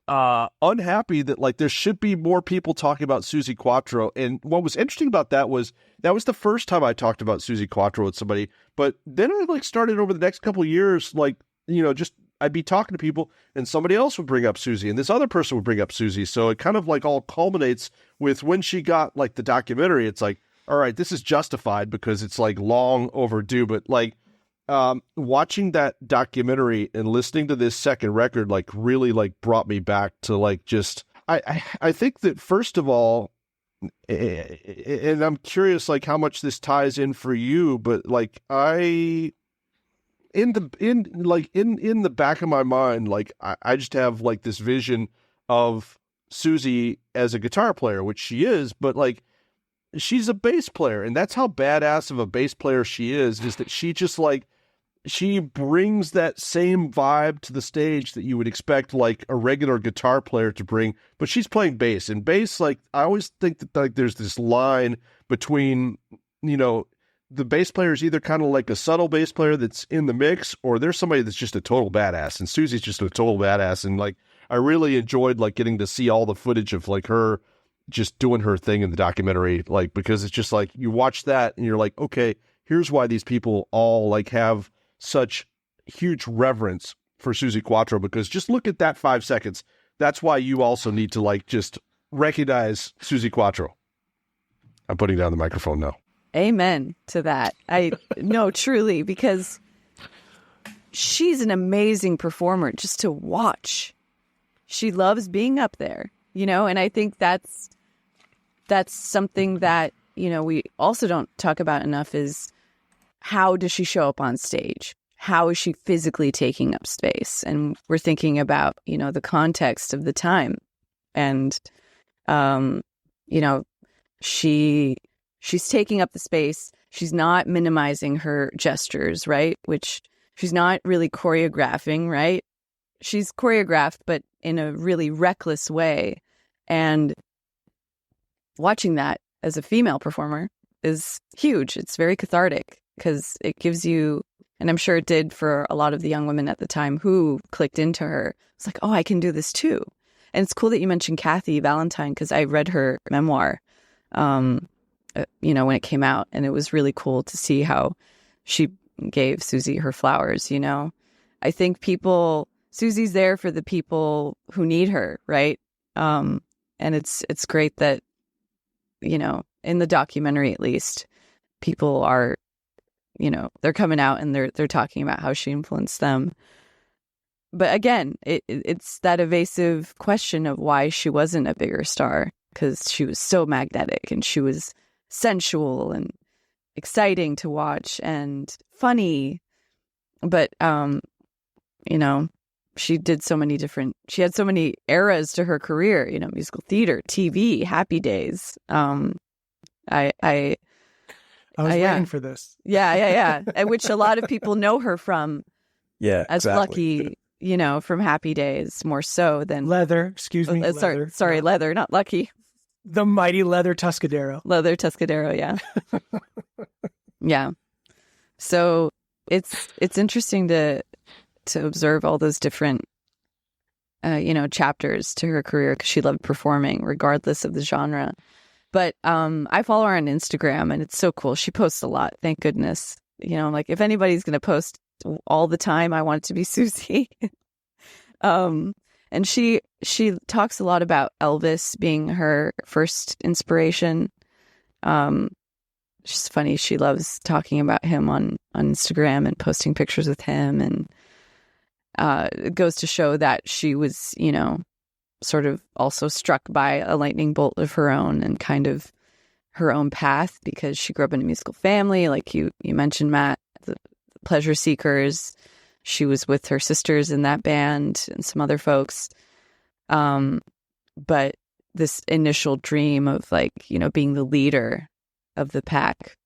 unhappy that like there should be more people talking about Suzi Quatro. And what was interesting about that was the first time I talked about Suzi Quatro with somebody, but then I like started over the next couple of years, like, just I'd be talking to people and somebody else would bring up Suzi and this other person would bring up Suzi. So it kind of like all culminates with when she got like the documentary. It's like, all right, this is justified because it's like long overdue, but like watching that documentary and listening to this second record, like really like brought me back to like, just, I think that first of all, and I'm curious like how much this ties in for you, but like in the back of my mind, like I just have like this vision of Suzi as a guitar player, which she is, but like she's a bass player, and that's how badass of a bass player she is that she just like, she brings that same vibe to the stage that you would expect like a regular guitar player to bring, but she's playing bass, and bass, like I always think that like there's this line between, the bass player is either kind of like a subtle bass player that's in the mix, or there's somebody that's just a total badass, and Suzi's just a total badass. And like, I really enjoyed like getting to see all the footage of like her just doing her thing in the documentary, like, because it's just like, you watch that and you're like, okay, here's why these people all like have such huge reverence for Suzi Quatro, because just look at that 5 seconds. That's why you also need to like, just recognize Suzi Quatro. I'm putting down the microphone now. Amen to that. No, truly, because she's an amazing performer just to watch. She loves being up there, and I think that's something that, we also don't talk about enough is how does she show up on stage? How is she physically taking up space? And we're thinking about, the context of the time. And, she's taking up the space. she's not minimizing her gestures, right? Which she's not really choreographing, right? She's choreographed, but in a really reckless way. And watching that as a female performer is huge. It's very cathartic because it gives you, and I'm sure it did for a lot of the young women at the time who clicked into her. It's like, oh, I can do this too. And it's cool that you mentioned Kathy Valentine because I read her memoir, when it came out, and it was really cool to see how she gave Suzi her flowers. I think Suzi's there for the people who need her, right? And it's great that, in the documentary at least, people are, they're coming out and they're talking about how she influenced them. But again, it's that evasive question of why she wasn't a bigger star, because she was so magnetic and she was sensual and exciting to watch and funny. But, she had so many eras to her career, musical theater, TV, Happy Days. I was waiting for this. Yeah. And which a lot of people know her from. Yeah, as exactly. Lucky, from Happy Days more so than Leather. Excuse me. Leather. Sorry, Leather, not Lucky. The mighty Leather Tuscadero. Leather Tuscadero, yeah. Yeah. So it's interesting to observe all those different chapters to her career, because she loved performing regardless of the genre. But I follow her on Instagram, and it's so cool. She posts a lot, thank goodness. Like if anybody's going to post all the time, I want it to be Suzi. And she talks a lot about Elvis being her first inspiration. She's funny. She loves talking about him on Instagram and posting pictures with him. And it goes to show that she was, sort of also struck by a lightning bolt of her own and kind of her own path, because she grew up in a musical family. Like you mentioned, Matt, the Pleasure Seekers. She was with her sisters in that band and some other folks. But this initial dream of being the leader of the pack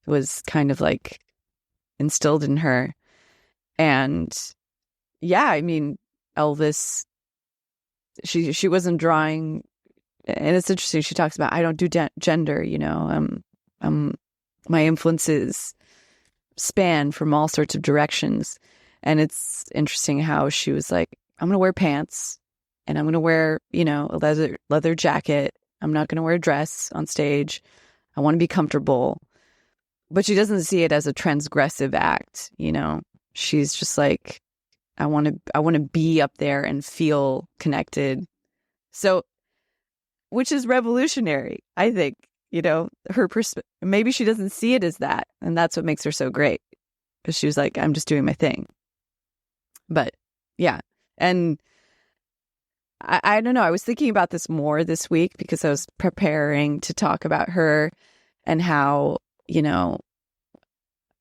was kind of instilled in her. And yeah, I mean, Elvis, she wasn't drawing, and it's interesting. She talks about, I don't do gender, my influences span from all sorts of directions. And it's interesting how she was like, I'm going to wear pants, and I'm going to wear, a leather jacket. I'm not going to wear a dress on stage. I want to be comfortable. But she doesn't see it as a transgressive act. She's just like, I want to be up there and feel connected. So, which is revolutionary, I think. Her maybe she doesn't see it as that, and that's what makes her so great, because she was like, I'm just doing my thing. But yeah, and I don't know. I was thinking about this more this week because I was preparing to talk about her and how,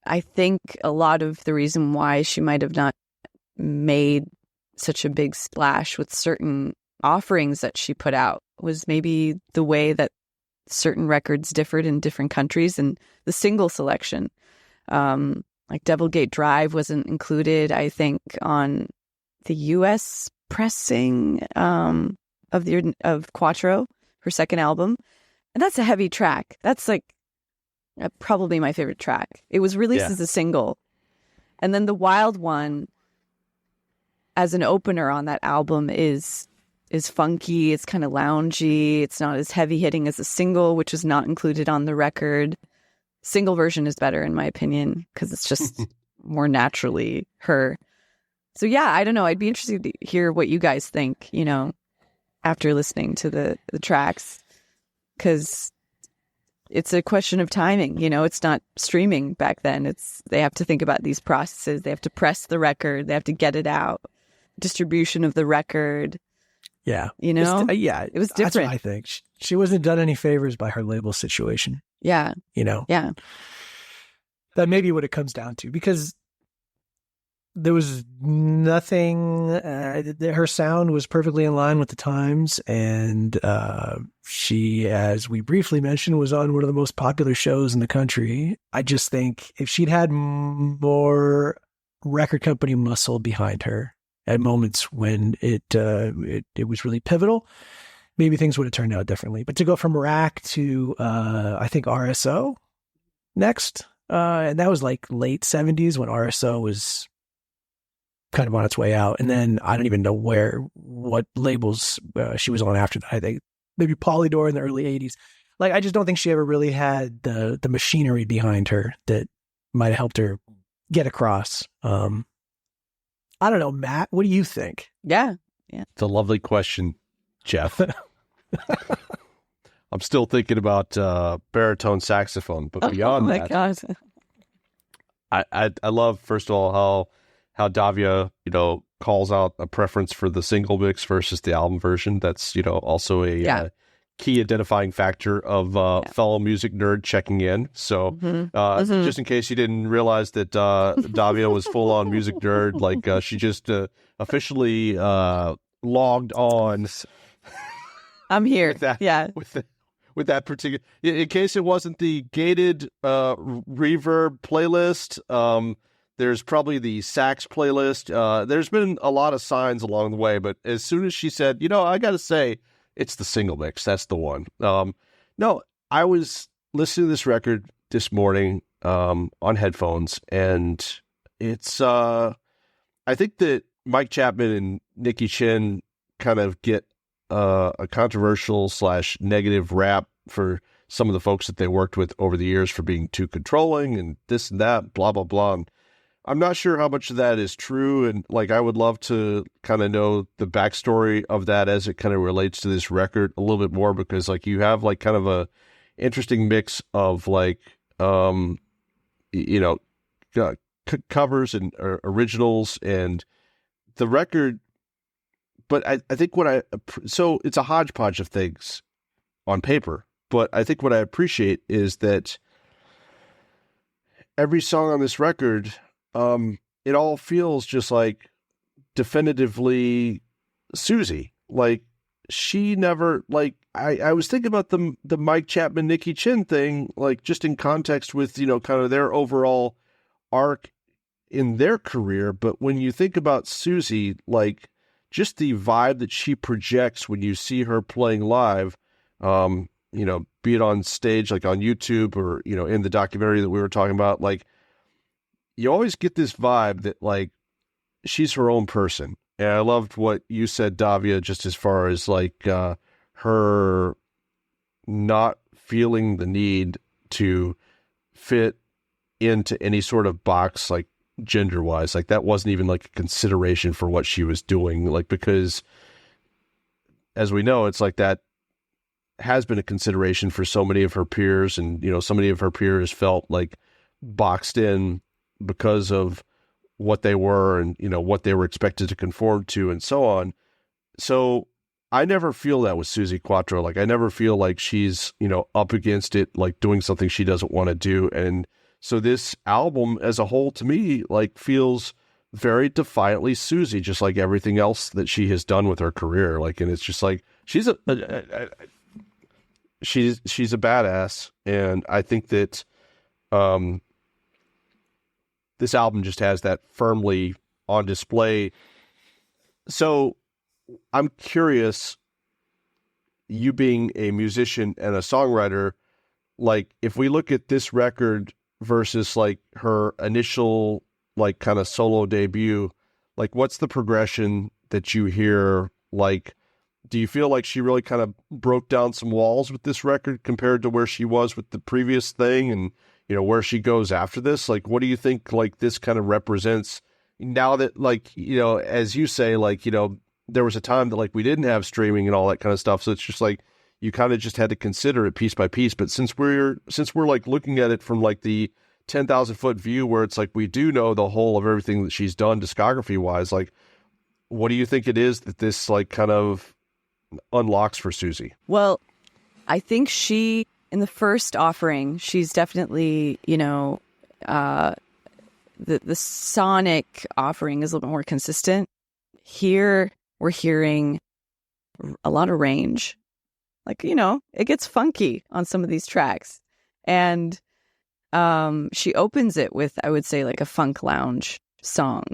I think a lot of the reason why she might have not made such a big splash with certain offerings that she put out was maybe the way that certain records differed in different countries, and the single selection. Like Devilgate Drive wasn't included, I think, on the U.S. pressing of Quatro, her second album. And that's a heavy track. That's probably my favorite track. It was released as a single. And then the Wild One, as an opener on that album, is funky. It's kind of loungy. It's not as heavy hitting as a single, which is not included on the record. Single version is better, in my opinion, because it's just more naturally her. So yeah, I don't know. I'd be interested to hear what you guys think, after listening to the tracks, because it's a question of timing. It's not streaming back then. They have to think about these processes. They have to press the record. They have to get it out. Distribution of the record. Yeah. It was different. That's what I think. She wasn't done any favors by her label situation. Yeah. Yeah. That may be what it comes down to, because there was nothing, her sound was perfectly in line with the times, and She, as we briefly mentioned, was on one of the most popular shows in the country. I just think if she'd had more record company muscle behind her at moments when it was really pivotal, maybe things would have turned out differently. But to go from Rack to I think RSO next, and that was like late 70s when RSO was kind of on its way out. And then I don't even know what labels she was on after that. I think maybe Polydor in the early 80s. Like, I just don't think she ever really had the machinery behind her that might have helped her get across. I don't know, Matt, what do you think? Yeah. It's a lovely question, Jeff. I'm still thinking about baritone saxophone, but beyond that, God. I love, first of all, how Davia, calls out a preference for the single mix versus the album version. That's, also a key identifying factor of fellow music nerd checking in. So just in case you didn't realize that Davia was full on music nerd, like she just officially logged on. I'm here. With that particular, in case it wasn't the gated reverb playlist, there's probably the sax playlist. There's been a lot of signs along the way, but as soon as she said, I got to say, it's the single mix. That's the one. No, I was listening to this record this morning on headphones, and it's, I think that Mike Chapman and Nicky Chin kind of get a controversial / negative rap for some of the folks that they worked with over the years for being too controlling and this and that, blah, blah, blah. And I'm not sure how much of that is true. And I would love to kind of know the backstory of that as it kind of relates to this record a little bit more, because you have kind of a interesting mix of covers and originals and the record. But I think so it's a hodgepodge of things on paper, but I think what I appreciate is that every song on this record, it all feels just definitively Suzi. She never, I was thinking about the Mike Chapman, Nicky Chin thing, just in context with, kind of their overall arc in their career. But when you think about Suzi, just the vibe that she projects when you see her playing live, be it on stage, on YouTube or, in the documentary that we were talking about, you always get this vibe that she's her own person. And I loved what you said, Davia, just as far as her not feeling the need to fit into any sort of box, gender wise. That wasn't even a consideration for what she was doing, because as we know, it's that has been a consideration for so many of her peers, and so many of her peers felt boxed in because of what they were and what they were expected to conform to and so on. So I never feel that with Suzi Quatro. I never feel she's up against it, doing something she doesn't want to do. And so this album as a whole, to me, feels very defiantly Suzi, just like everything else that she has done with her career. And it's just she's a badass. And I think that this album just has that firmly on display. So I'm curious, you being a musician and a songwriter, if we look at this record versus her initial kind of solo debut, what's the progression that you hear? Do you feel she really kind of broke down some walls with this record compared to where she was with the previous thing, and where she goes after this? What do you think this kind of represents now that as you say, there was a time that we didn't have streaming and all that kind of stuff, so it's just you kind of just had to consider it piece by piece. But since we're looking at it from the 10,000 foot view, where it's we do know the whole of everything that she's done discography wise, what do you think it is that this kind of unlocks for Suzi? Well, I think in the first offering, she's definitely, the sonic offering is a little bit more consistent. Here, we're hearing a lot of range. Like, it gets funky on some of these tracks. And she opens it with, I would say, like a funk lounge song.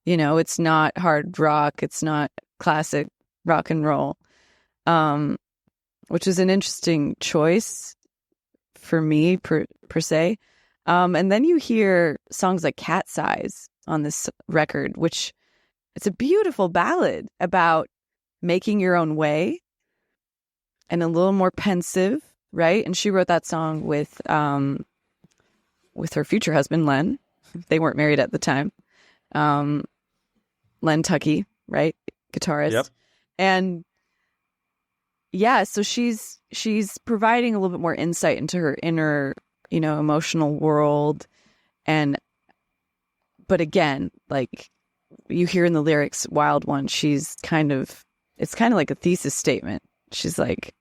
It's not hard rock. It's not classic rock and roll, which is an interesting choice for me per se. And then you hear songs like Cat's Eyes on this record, which it's a beautiful ballad about making your own way and a little more pensive, right? And she wrote that song with her future husband, Len. They weren't married at the time. Len Tucky, right? Guitarist. Yep. And yeah, so she's providing a little bit more insight into her inner, emotional world. But again, like you hear in the lyrics, Wild One, it's kind of like a thesis statement. She's like,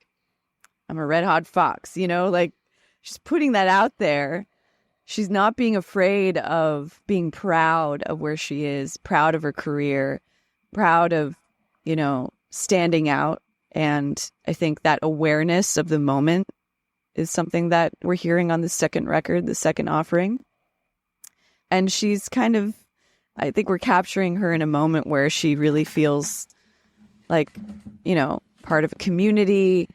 I'm a red hot fox, like she's putting that out there. She's not being afraid of being proud of where she is, proud of her career, proud of, standing out. And I think that awareness of the moment is something that we're hearing on the second record, the second offering. And she's I think we're capturing her in a moment where she really feels like, part of a community.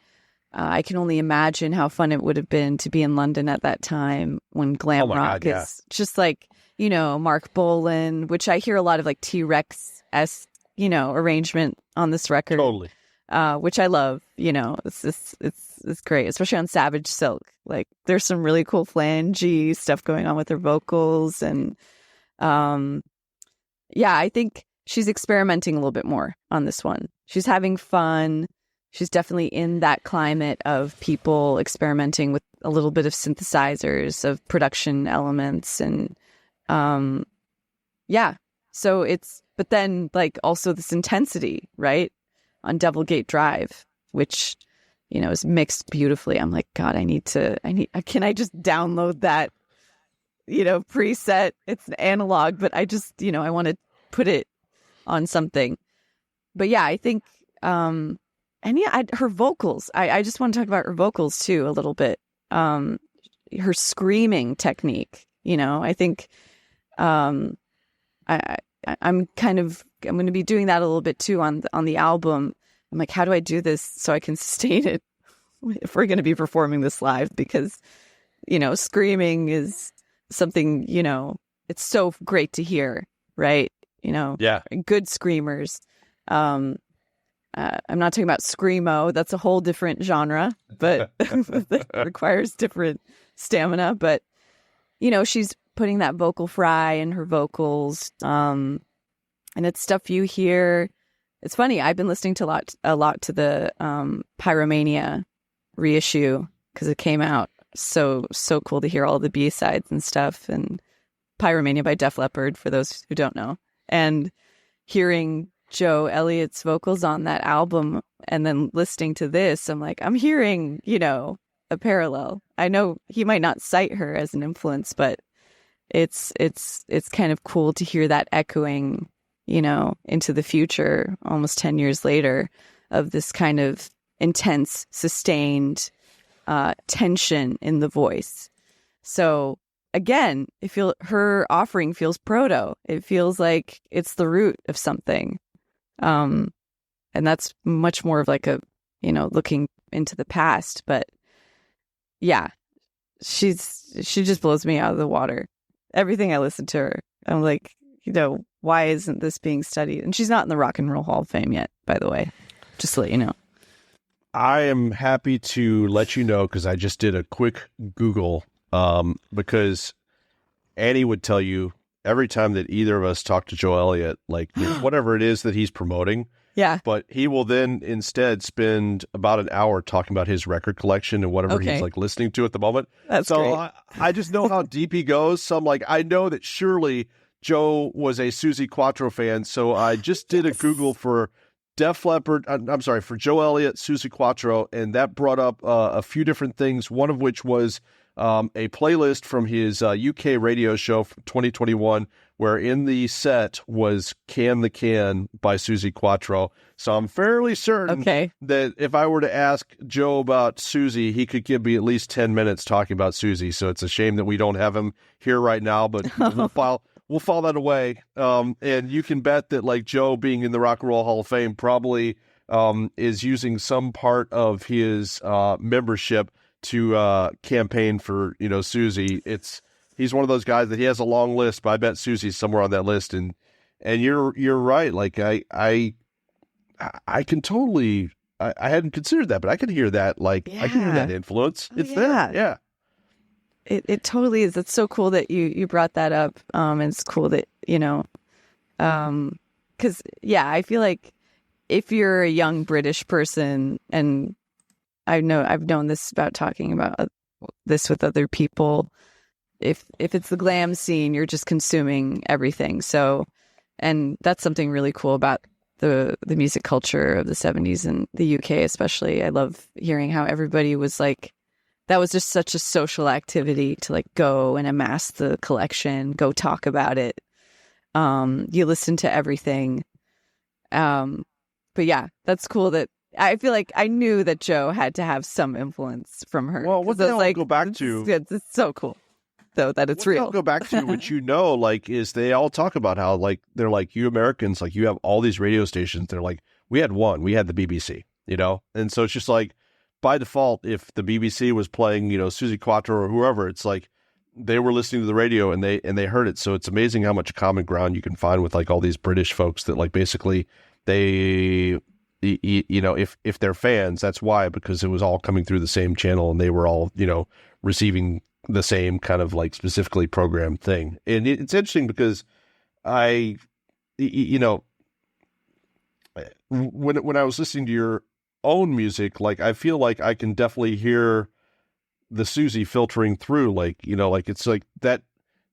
I can only imagine how fun it would have been to be in London at that time when glam rock is just like, Mark Bolan, which I hear a lot of like T-Rex-esque, arrangement on this record. Totally. Which I love, it's great, especially on Savage Silk. Like there's some really cool flangey stuff going on with her vocals. And I think she's experimenting a little bit more on this one. She's having fun. She's definitely in that climate of people experimenting with a little bit of synthesizers, of production elements. And so but then like also this intensity, right? On Devilgate Drive, which, is mixed beautifully. I'm like, God, can I just download that, preset? It's analog, but I just, I want to put it on something. But yeah, I think, her vocals, I just want to talk about her vocals too, a little bit. Her screaming technique, I think, I'm going to be doing that a little bit too on the album. I'm like, how do I do this so I can sustain it if we're going to be performing this live? Because, screaming is something, it's so great to hear, right? Yeah. Good screamers. I'm not talking about screamo. That's a whole different genre, but that requires different stamina. But, she's putting that vocal fry in her vocals. And it's stuff you hear. It's funny. I've been listening to a lot to the Pyromania reissue because it came out. So cool to hear all the B-sides and stuff. And Pyromania by Def Leppard, for those who don't know. And hearing Joe Elliott's vocals on that album and then listening to this, I'm like, I'm hearing, a parallel. I know he might not cite her as an influence, but it's kind of cool to hear that echoing, into the future, almost 10 years later, of this kind of intense, sustained tension in the voice. So again, her offering feels proto. It feels like it's the root of something. And that's much more of like a, looking into the past. But yeah, she just blows me out of the water. Everything I listen to her, I'm like, why isn't this being studied? And she's not in the Rock and Roll Hall of Fame yet, by the way, just to let you know. I am happy to let you know because I just did a quick Google because Annie would tell you every time that either of us talk to Joe Elliott, like whatever it is that he's promoting. Yeah. But he will then instead spend about an hour talking about his record collection and whatever he's like listening to at the moment. That's so great. I just know how deep he goes. So I'm like, I know that surely Joe was a Suzi Quatro fan. So I just did a Google for Def Leppard. I'm sorry, for Joe Elliott, Suzi Quatro. And that brought up a few different things. One of which was a playlist from his UK radio show from 2021 where in the set was Can the Can by Suzi Quatro. So I'm fairly certain that if I were to ask Joe about Suzi, he could give me at least 10 minutes talking about Suzi. So it's a shame that we don't have him here right now, but we'll file that away. And you can bet that like Joe being in the Rock and Roll Hall of Fame probably is using some part of his membership to campaign for, Suzi. He's one of those guys that he has a long list, but I bet Suzi's somewhere on that list. And you're right. Like I can totally, I hadn't considered that, but I can hear that. Like I can hear that influence. It's there. Yeah. It totally is. It's so cool that you brought that up. And it's cool that, cause I feel like if you're a young British person, and I've known this about talking about this with other people, if it's the glam scene, you're just consuming everything. So, and that's something really cool about the music culture of the 70s in the UK, especially. I love hearing how everybody was like, that was just such a social activity to like go and amass the collection, go talk about it. You listen to everything. But yeah, that's cool that I feel like I knew that Joe had to have some influence from her. Well, what the hell go back to? It's so cool, though, that it's real. I'll go back to which like is they all talk about how like they're like, you Americans, like you have all these radio stations. They're like, we had the BBC, and so it's just like by default, if the BBC was playing, Suzi Quatro or whoever, it's like they were listening to the radio and they heard it. So it's amazing how much common ground you can find with like all these British folks that like basically they, if they're fans, that's why, because it was all coming through the same channel and they were all, receiving the same kind of like specifically programmed thing. And it's interesting because when I was listening to your own music, like I feel like I can definitely hear the Suzi filtering through, like like it's like that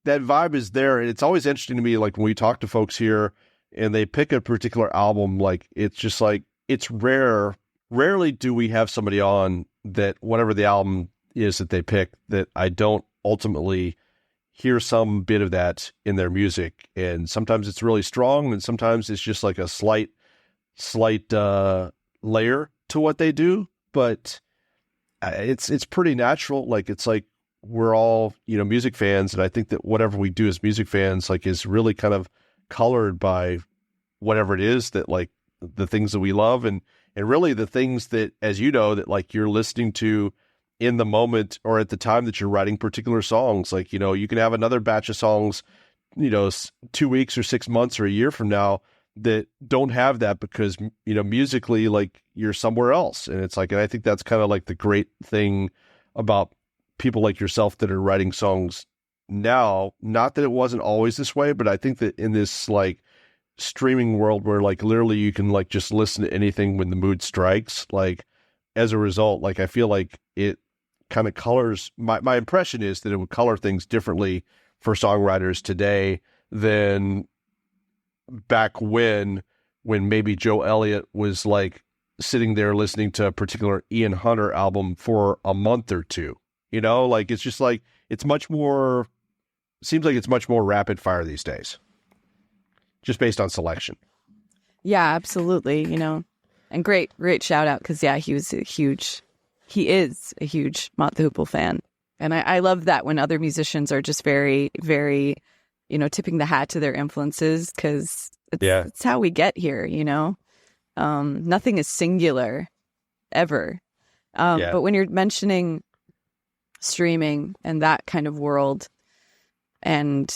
vibe is there. And it's always interesting to me, like when we talk to folks here and they pick a particular album, like it's just like it's rarely do we have somebody on that whatever the album is that they pick, that I don't ultimately hear some bit of that in their music. And sometimes it's really strong and sometimes it's just like a slight layer to what they do, but it's pretty natural. Like it's like we're all music fans, and I think that whatever we do as music fans like is really kind of colored by whatever it is that like the things that we love, and really the things that, as that like you're listening to in the moment or at the time that you're writing particular songs. Like you can have another batch of songs 2 weeks or 6 months or a year from now that don't have that because, musically, like you're somewhere else. And it's like, and I think that's kind of like the great thing about people like yourself that are writing songs now. Not that it wasn't always this way, but I think that in this like streaming world where like literally you can like just listen to anything when the mood strikes, like as a result, like I feel like it kind of colors, my impression is that it would color things differently for songwriters today than back when maybe Joe Elliott was like sitting there listening to a particular Ian Hunter album for a month or two, like it's just like, it's much more, seems like it's much more rapid fire these days, just based on selection. Yeah, absolutely. And great shout out. Cause he is a huge Mott the Hoople fan. And I love that when other musicians are just very, very, tipping the hat to their influences, because it's how we get here, Nothing is singular ever. But when you're mentioning streaming and that kind of world and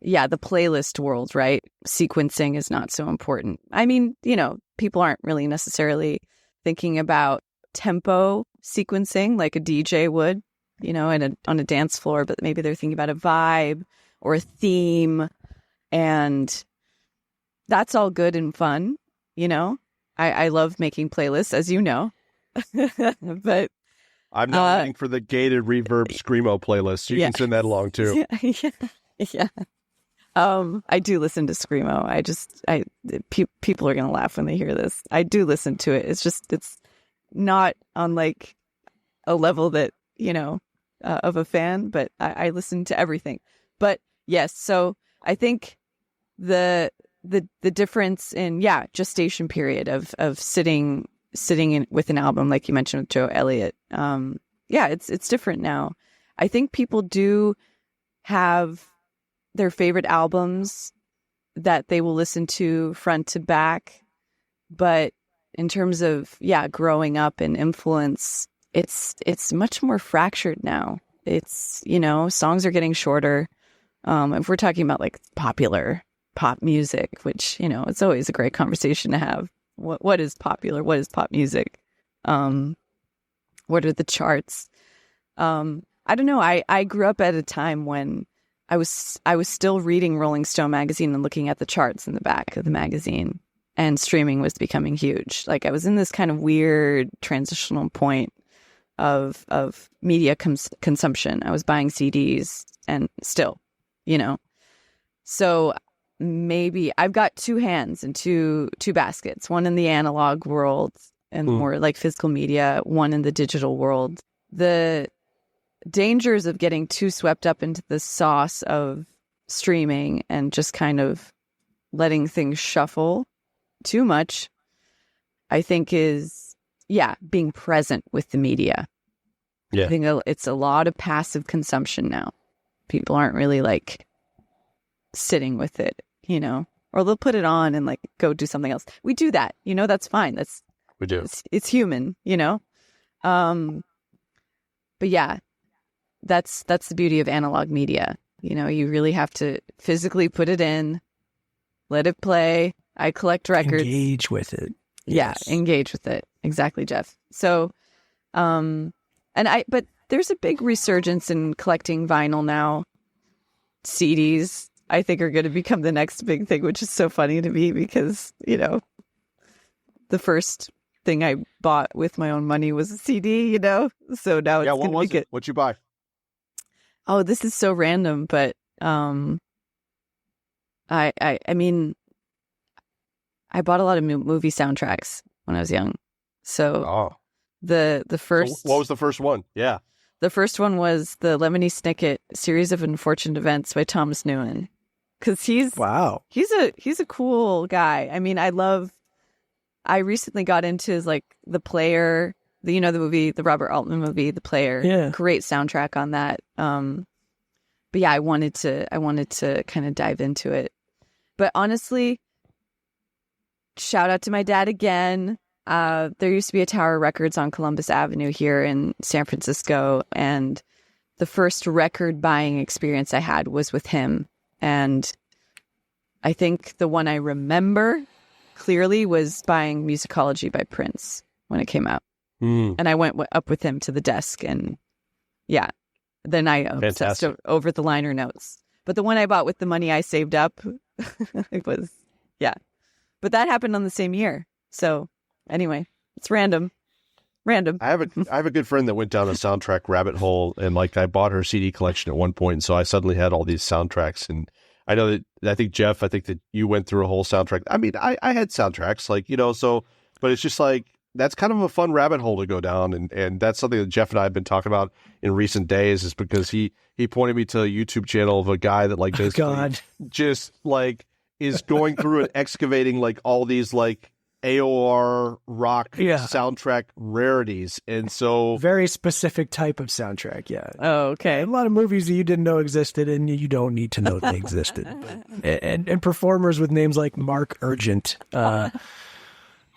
the playlist world, right? Sequencing is not so important. I mean, people aren't really necessarily thinking about tempo sequencing like a DJ would, on a dance floor, but maybe they're thinking about a vibe or a theme, and that's all good and fun. I love making playlists, as you know, but I'm not waiting for the gated reverb screamo playlist. You can send that along too. Yeah. I do listen to screamo. People are going to laugh when they hear this. I do listen to it. It's not on like a level that, of a fan, but I listen to everything. But yes, so I think the difference in gestation period of sitting with an album, like you mentioned with Joe Elliott, it's different now. I think people do have their favorite albums that they will listen to front to back, but in terms of growing up and influence, it's much more fractured now. It's, songs are getting shorter. If we're talking about like popular pop music, which, it's always a great conversation to have. What is popular? What is pop music? What are the charts? I don't know. I grew up at a time when I was still reading Rolling Stone magazine and looking at the charts in the back of the magazine, and streaming was becoming huge. Like, I was in this kind of weird transitional point of media consumption. I was buying CDs and still, so maybe I've got two hands and two baskets, one in the analog world and more like physical media, one in the digital world. The dangers of getting too swept up into the sauce of streaming and just kind of letting things shuffle too much, I think, is being present with the media. I think it's a lot of passive consumption now. People aren't really like sitting with it, or they'll put it on and like go do something else. We do that, that's fine. We do. It's human, but that's the beauty of analog media. You really have to physically put it in, let it play. I collect records. Engage with it. Yes. Yeah, engage with it. Exactly, Jeff. So, but there's a big resurgence in collecting vinyl now. CDs, I think, are going to become the next big thing, which is so funny to me because, the first thing I bought with my own money was a CD, So now it's what was it? What'd you buy? Oh, this is so random, but I mean, I bought a lot of movie soundtracks when I was young. So the first... So what was the first one? Yeah. The first one was the Lemony Snicket Series of Unfortunate Events by Thomas Newman. Because he's a cool guy. I mean, I recently got into his, like, The Player, the movie, the Robert Altman movie, The Player. Yeah. Great soundtrack on that. But yeah, I wanted to kind of dive into it. But honestly, shout out to my dad again. There used to be a Tower Records on Columbus Avenue here in San Francisco, and the first record buying experience I had was with him. And I think the one I remember clearly was buying Musicology by Prince when it came out. And I went up with him to the desk, and then I obsessed over the liner notes. But the one I bought with the money I saved up, it was, But that happened on the same year. So anyway, it's random. I have a good friend that went down a soundtrack rabbit hole, and like I bought her CD collection at one point, and so I suddenly had all these soundtracks. And I know that Jeff, that you went through a whole soundtrack. I mean, I had soundtracks, like, but it's just like, that's kind of a fun rabbit hole to go down, and that's something that Jeff and I have been talking about in recent days, is because he pointed me to a YouTube channel of a guy that like just like is going through and excavating like all these like AOR rock soundtrack rarities, and so very specific type of soundtrack. Oh, okay. A lot of movies that you didn't know existed, and you don't need to know they existed. and performers with names like Mark Urgent.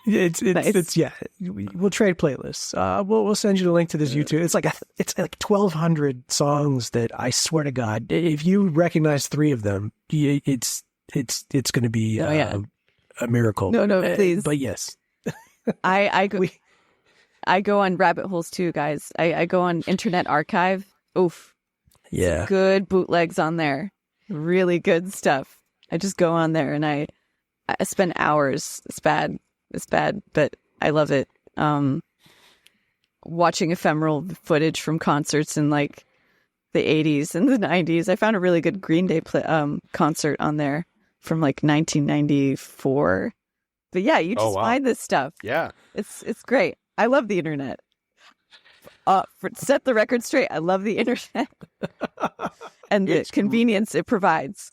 It's nice. We'll trade playlists. We'll send you the link to this YouTube. It's like 1,200 songs that I swear to God, if you recognize 3 of them, it's going to be a miracle. No, please. But yes, I go on rabbit holes too, guys. I go on Internet Archive. Oof, yeah, good bootlegs on there. Really good stuff. I just go on there and I spend hours. It's bad, but I love it. Watching ephemeral footage from concerts in like the 80s and the 90s. I found a really good Green Day concert on there from like 1994. But yeah, you just find this stuff. Yeah. It's great. I love the internet. Set the record straight. I love the internet and the convenience it provides.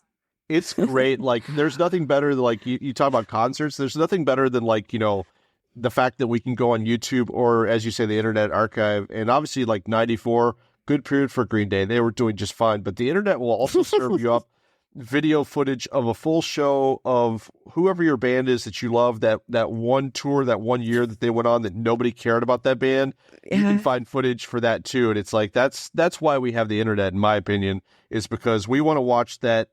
It's great. Like, there's nothing better than, like, you talk about concerts. There's nothing better than, like, the fact that we can go on YouTube or, as you say, the Internet Archive. And obviously, like, 94, good period for Green Day. They were doing just fine. But the Internet will also serve you up video footage of a full show of whoever your band is that you love, that one tour, that 1 year that they went on that nobody cared about that band. You can find footage for that too. And it's like, that's why we have the internet, in my opinion, is because we want to watch that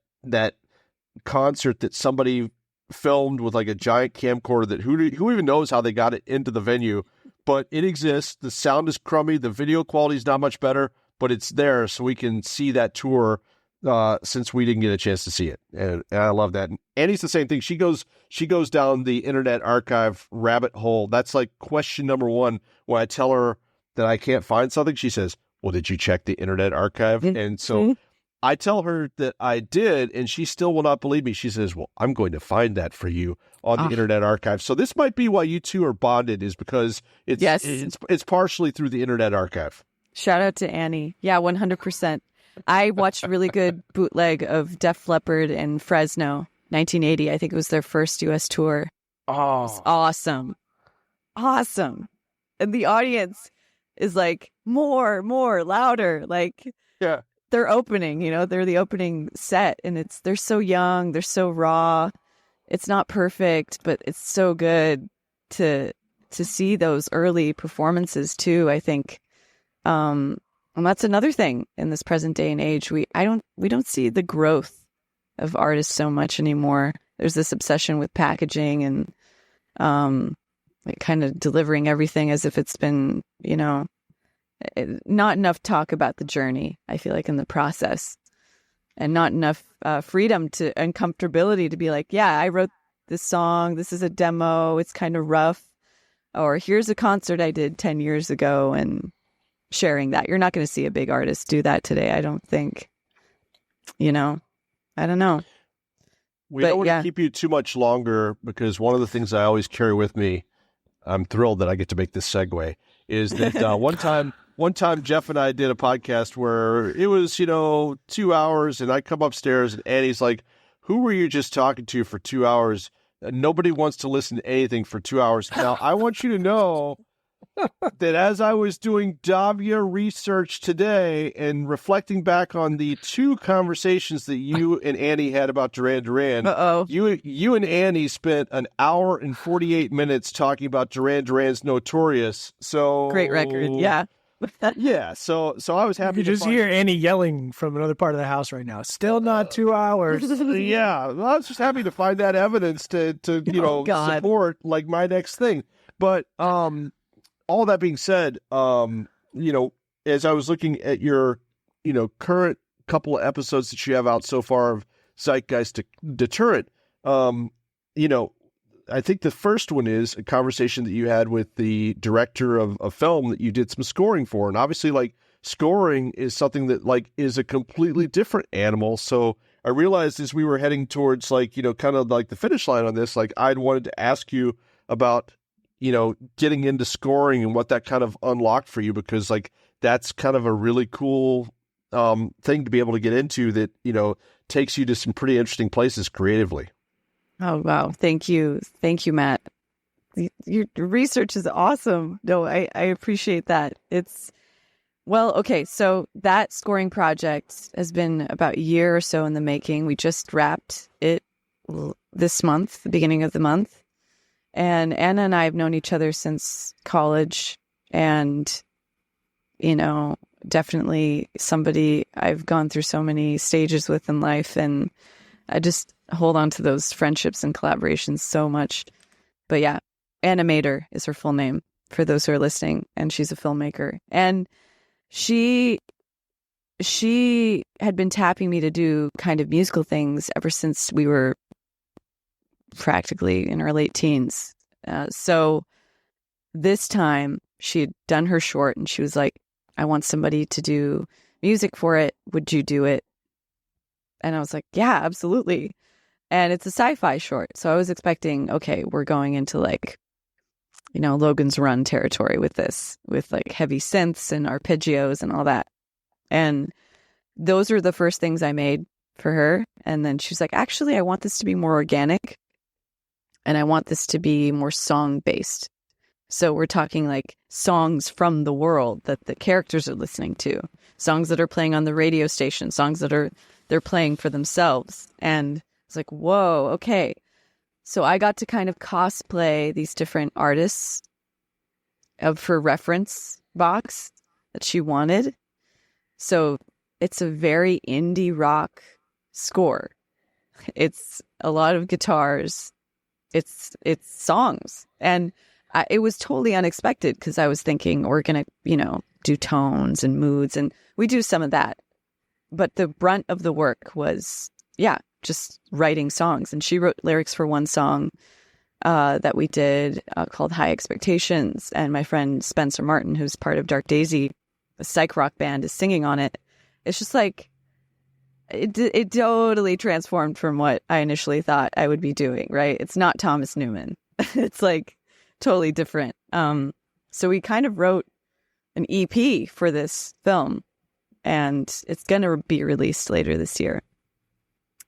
concert that somebody filmed with like a giant camcorder that who even knows how they got it into the venue, but it exists. The sound is crummy. The video quality is not much better, but it's there so we can see that tour since we didn't get a chance to see it. And I love that. And Annie's the same thing. She goes down the Internet Archive rabbit hole. That's like question number one. When I tell her that I can't find something, she says, well, did you check the Internet Archive? And so I tell her that I did, and she still will not believe me. She says, well, I'm going to find that for you on the Internet Archive. So this might be why you two are bonded, is because it's partially through the Internet Archive. Shout out to Annie. Yeah, 100%. I watched a really good bootleg of Def Leppard in Fresno, 1980. I think it was their first U.S. tour. Oh, it's awesome. Awesome. And the audience is like, more, louder. Like, yeah, they're opening, they're the opening set, and they're so young, they're so raw. It's not perfect, but it's so good to see those early performances too, I think. And that's another thing in this present day and age. We don't see the growth of artists so much anymore. There's this obsession with packaging and like kind of delivering everything as if it's been, not enough talk about the journey, I feel like, in the process, and not enough freedom and comfortability to be like, yeah, I wrote this song. This is a demo. It's kind of rough. Or here's a concert I did 10 years ago, and sharing that. You're not going to see a big artist do that today, I don't think. I don't know. We don't want to keep you too much longer, because one of the things I always carry with me, I'm thrilled that I get to make this segue, is that one time Jeff and I did a podcast where it was, 2 hours, and I come upstairs and Annie's like, who were you just talking to for 2 hours? Nobody wants to listen to anything for 2 hours. Now, I want you to know that as I was doing Davia research today and reflecting back on the two conversations that you and Annie had about Duran Duran, you and Annie spent an hour and 48 minutes talking about Duran Duran's Notorious. So great record, yeah. Yeah, so I was happy. You just hear Annie yelling from another part of the house right now. Still not 2 hours. Yeah, I was just happy to find that evidence to support like my next thing. But all that being said, as I was looking at your, current couple of episodes that you have out so far of Zeitgeist Deterrent, I think the first one is a conversation that you had with the director of a film that you did some scoring for. And obviously, like, scoring is something that, like, is a completely different animal. So I realized as we were heading towards, like, kind of like the finish line on this, like, I'd wanted to ask you about, getting into scoring and what that kind of unlocked for you, because, like, that's kind of a really cool thing to be able to get into that, takes you to some pretty interesting places creatively. Oh, wow. Thank you. Thank you, Matt. Your research is awesome. No, I appreciate that. Okay, so that scoring project has been about a year or so in the making. We just wrapped it this month, the beginning of the month. And Anna and I have known each other since college, and, definitely somebody I've gone through so many stages with in life, and I just hold on to those friendships and collaborations so much. But yeah, Animator is her full name for those who are listening, and she's a filmmaker. And she had been tapping me to do kind of musical things ever since we were practically in our late teens. So this time she had done her short, and she was like, I want somebody to do music for it. Would you do it? And I was like, yeah, absolutely. And it's a sci-fi short. So I was expecting, okay, we're going into like, Logan's Run territory with this, with like heavy synths and arpeggios and all that. And those are the first things I made for her. And then she was like, actually, I want this to be more organic and I want this to be more song based. So we're talking like songs from the world that the characters are listening to, songs that are playing on the radio station, songs that they're playing for themselves. And it's like, whoa, okay. So I got to kind of cosplay these different artists of her reference box that she wanted. So it's a very indie rock score. It's a lot of guitars. It's songs. And it was totally unexpected because I was thinking we're going to, do tones and moods, and we do some of that. But the brunt of the work was, just writing songs. And she wrote lyrics for one song that we did called High Expectations. And my friend Spencer Martin, who's part of Dark Daisy, a psych rock band, is singing on it. It's just like, it totally transformed from what I initially thought I would be doing, right? It's not Thomas Newman. It's like totally different. So we kind of wrote an EP for this film, and it's going to be released later this year.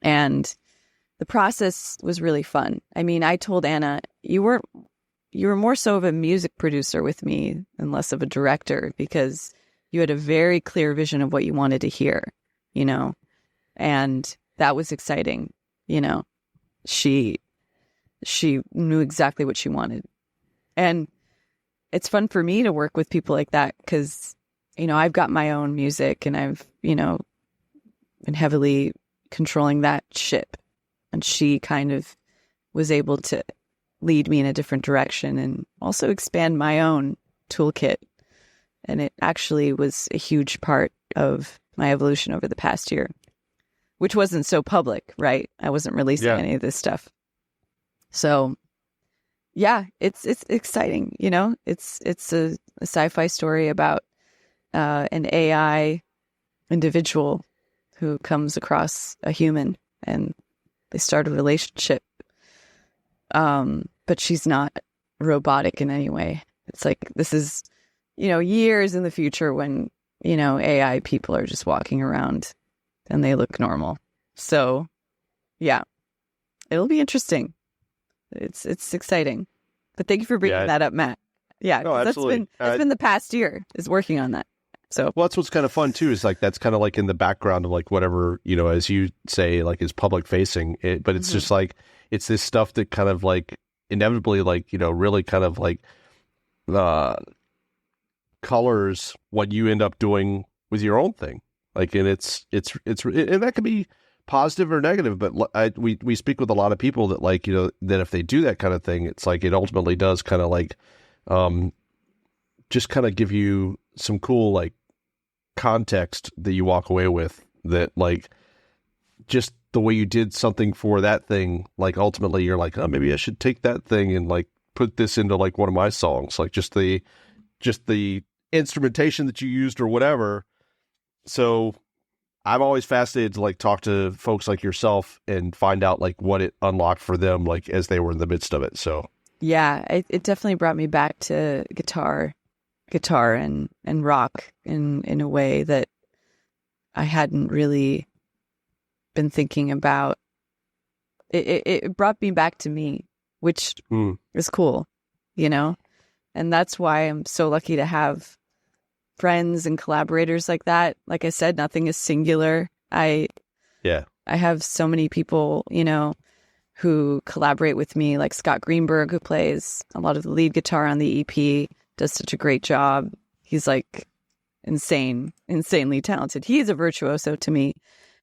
And the process was really fun. I mean, I told Anna, you were more so of a music producer with me and less of a director, because you had a very clear vision of what you wanted to hear, and that was exciting. She knew exactly what she wanted. And it's fun for me to work with people like that because, I've got my own music and I've, been heavily controlling that ship. And she kind of was able to lead me in a different direction and also expand my own toolkit. And it actually was a huge part of my evolution over the past year, which wasn't so public, right? I wasn't releasing any of this stuff. So, it's exciting, It's a sci-fi story about an AI individual who comes across a human and they start a relationship. But she's not robotic in any way. It's like, this is, years in the future when, AI people are just walking around and they look normal. So, it'll be interesting. It's exciting. But thank you for bringing that up, Matt. Yeah, no, absolutely. That's been the past year is working on that. So, well, that's what's kind of fun too, is like, that's kind of like in the background of like whatever, as you say, like is public facing it, but it's just like, it's this stuff that kind of like inevitably, like, really kind of like, colors what you end up doing with your own thing. Like, and it's and that can be positive or negative, but we speak with a lot of people that like, that if they do that kind of thing, it's like, it ultimately does kind of like, just kind of give you some cool, like, context that you walk away with, that like, just the way you did something for that thing, like ultimately you're like, oh, maybe I should take that thing and like put this into like one of my songs, like just the instrumentation that you used or whatever. So I'm always fascinated to like talk to folks like yourself and find out like what it unlocked for them, like as they were in the midst of it. So yeah, it definitely brought me back to guitar and rock in a way that I hadn't really been thinking about. It brought me back to me, which is cool, and that's why I'm so lucky to have friends and collaborators like that. Like I said, nothing is singular. I have so many people, who collaborate with me, like Scott Greenberg, who plays a lot of the lead guitar on the EP, does such a great job. He's like insanely talented. He's a virtuoso to me.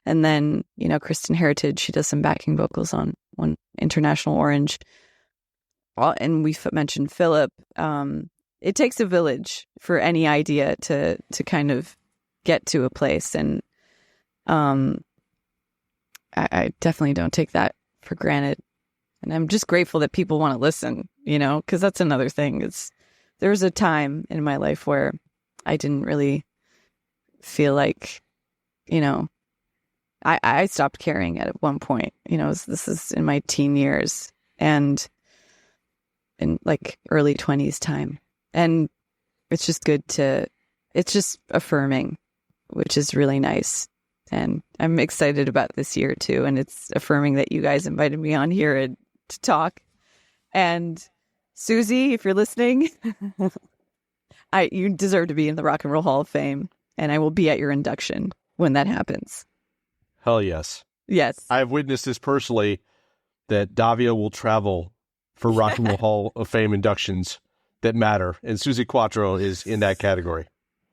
And then, Kristen Heritage, she does some backing vocals on International Orange. And we mentioned Philip. It takes a village for any idea to kind of get to a place. And I definitely don't take that for granted. And I'm just grateful that people want to listen, because that's another thing. There was a time in my life where I didn't really feel like, I stopped caring at one point. This is in my teen years and in like early 20s time. And it's just it's just affirming, which is really nice. And I'm excited about this year too. And it's affirming that you guys invited me on here to talk. And Suzi, if you're listening, you deserve to be in the Rock and Roll Hall of Fame. And I will be at your induction when that happens. Hell yes. Yes. I've witnessed this personally, that Davia will travel for Rock and Roll Hall of Fame inductions that matter. And Suzi Quatro is in that category.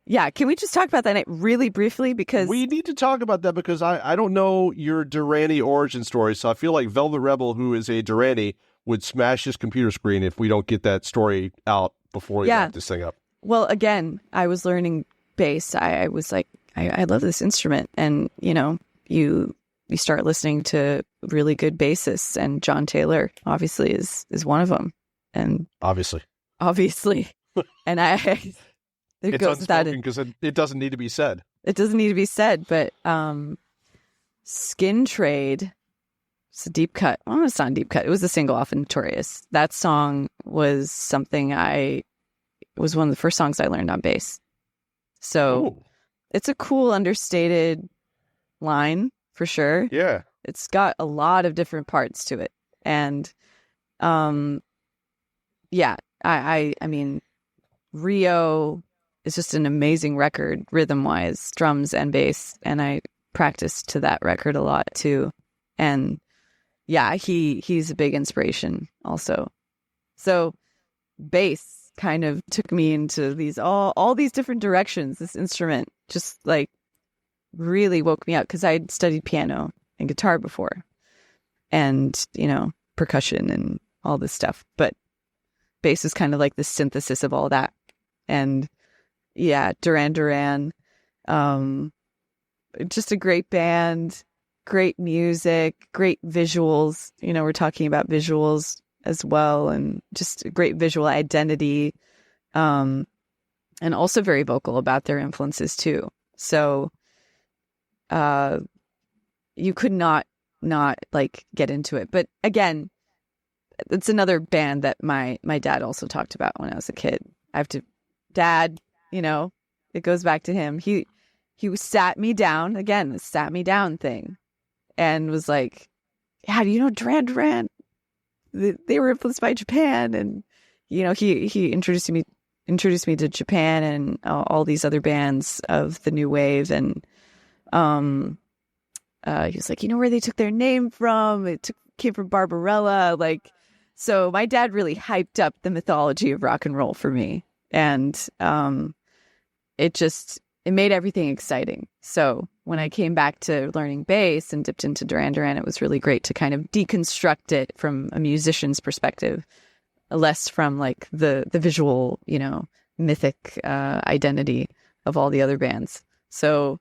Yeah. Can we just talk about that really briefly? Because we need to talk about that, because I don't know your Durante origin story. So I feel like Velvet Rebel, who is a Durante, would smash his computer screen if we don't get that story out before we wrap this thing up. Well, again, I was learning bass. I was like, I love this instrument. And, you start listening to really good bassists, and John Taylor obviously is one of them. And obviously. And it goes without it, because it doesn't need to be said. It doesn't need to be said, but Skin Trade, it's a deep cut. Oh, it's not a deep cut. It was a single off of Notorious. That song was something it was one of the first songs I learned on bass. So It's a cool, understated line for sure. Yeah. It's got a lot of different parts to it. And I mean, Rio is just an amazing record, rhythm-wise, drums and bass. And I practiced to that record a lot too. And yeah, he's a big inspiration also. So bass kind of took me into these all these different directions. This instrument just like really woke me up, because I'd studied piano and guitar before, and percussion and all this stuff. But bass is kind of like the synthesis of all that. And yeah, Duran Duran, just a great band, great music, great visuals. We're talking about visuals as well, and just a great visual identity, and also very vocal about their influences too. So you could not like get into it. But again, it's another band that my dad also talked about when I was a kid. Dad, it goes back to him. He sat me down again, the sat me down thing, and was like, "Yeah, do you know Duran Duran? They were influenced by Japan." And he introduced me to Japan and all these other bands of the new wave. And he was like, where they took their name from? Came from Barbarella. Like, so my dad really hyped up the mythology of rock and roll for me. And it made everything exciting. So when I came back to learning bass and dipped into Duran Duran, it was really great to kind of deconstruct it from a musician's perspective, less from like the visual, mythic identity of all the other bands. So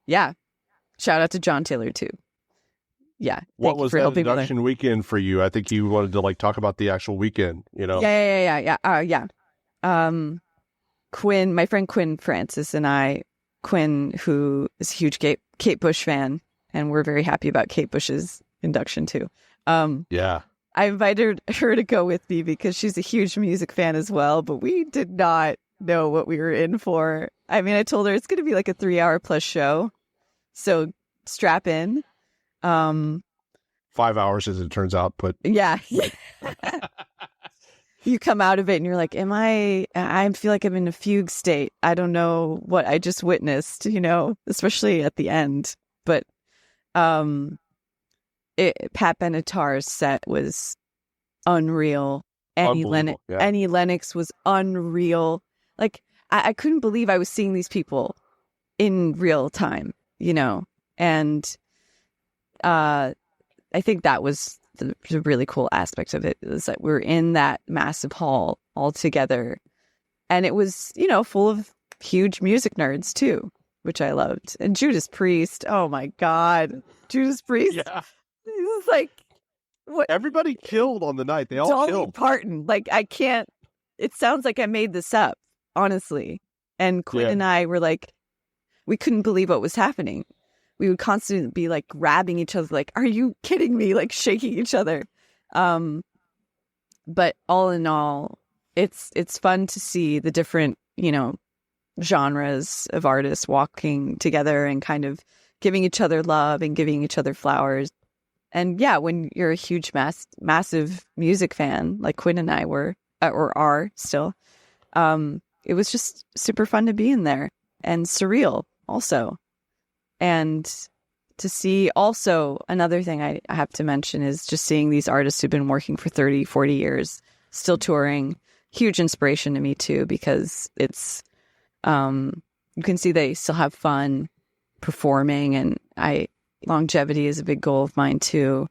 yeah, shout out to John Taylor too. Yeah. What was that induction weekend for you? I think you wanted to like talk about the actual weekend, Yeah. Quinn, my friend Quinn Francis and I, Quinn, who is a huge Kate Bush fan, and we're very happy about Kate Bush's induction too. Yeah. I invited her to go with me because she's a huge music fan as well, but we did not know what we were in for. I mean, I told her it's going to be like a 3-hour plus show, so strap in. 5 hours as it turns out, but yeah. You come out of it and you're like, I feel like I'm in a fugue state. I don't know what I just witnessed, especially at the end. But Pat Benatar's set was unreal. Annie Lennox was unreal. Like, I couldn't believe I was seeing these people in real time, and I think that was the really cool aspect of it, is that we're in that massive hall all together, and it was full of huge music nerds too, which I loved. And Judas Priest, oh my god, Judas Priest, yeah, it was like what everybody killed on the night. They all Dolly killed. Parton, like I can't. It sounds like I made this up, honestly. And Quinn and I were like, we couldn't believe what was happening. We would constantly be like grabbing each other, like, are you kidding me? Like shaking each other. But all in all, it's fun to see the different, genres of artists walking together and kind of giving each other love and giving each other flowers. And yeah, when you're a huge, massive music fan, like Quinn and I were, or are still, it was just super fun to be in there and surreal also. And to see also another thing I have to mention is just seeing these artists who've been working for 30, 40 years, still touring. Huge inspiration to me too, because it's, you can see they still have fun performing, and longevity is a big goal of mine too.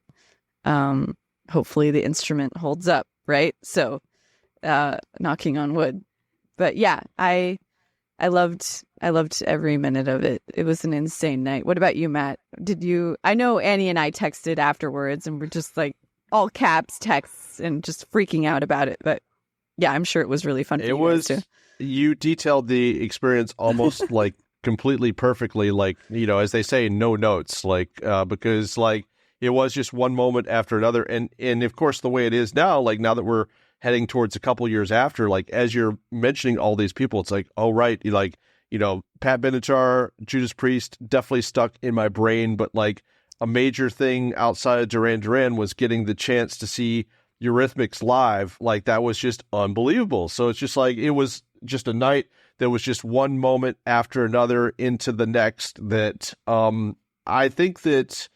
Hopefully the instrument holds up, right? So, knocking on wood. But yeah, I loved every minute of it. It was an insane night. What about you, Matt? I know Annie and I texted afterwards and we're just like all caps texts and just freaking out about it. But yeah, I'm sure it was really fun for you guys too. You detailed the experience almost like completely perfectly, like, as they say, no notes, like, because like it was just one moment after another. And of course, the way it is now, like now that we're heading towards a couple years after, like as you're mentioning all these people, it's like, oh, right. Like, Pat Benatar, Judas Priest, definitely stuck in my brain. But like a major thing outside of Duran Duran was getting the chance to see Eurythmics live. Like that was just unbelievable. So it's just like, it was just a night that was just one moment after another into the next that I think that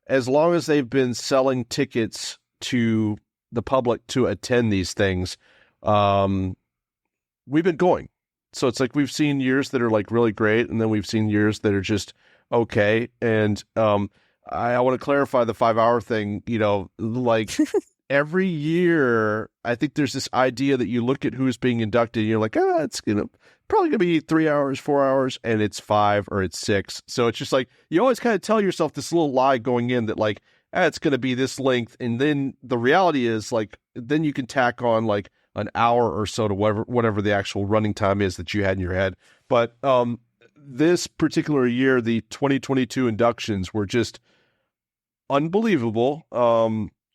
as long as they've been selling tickets to the public to attend these things, we've been going. So it's like we've seen years that are like really great, and then we've seen years that are just okay. And I want to clarify the 5-hour thing, like every year, I think there's this idea that you look at who's being inducted and you're like, it's probably going to be 3 hours, 4 hours, and it's 5 or it's 6. So it's just like, you always kind of tell yourself this little lie going in that like, it's going to be this length. And then the reality is like, then you can tack on like an hour or so to whatever the actual running time is that you had in your head. But this particular year, the 2022 inductions were just unbelievable.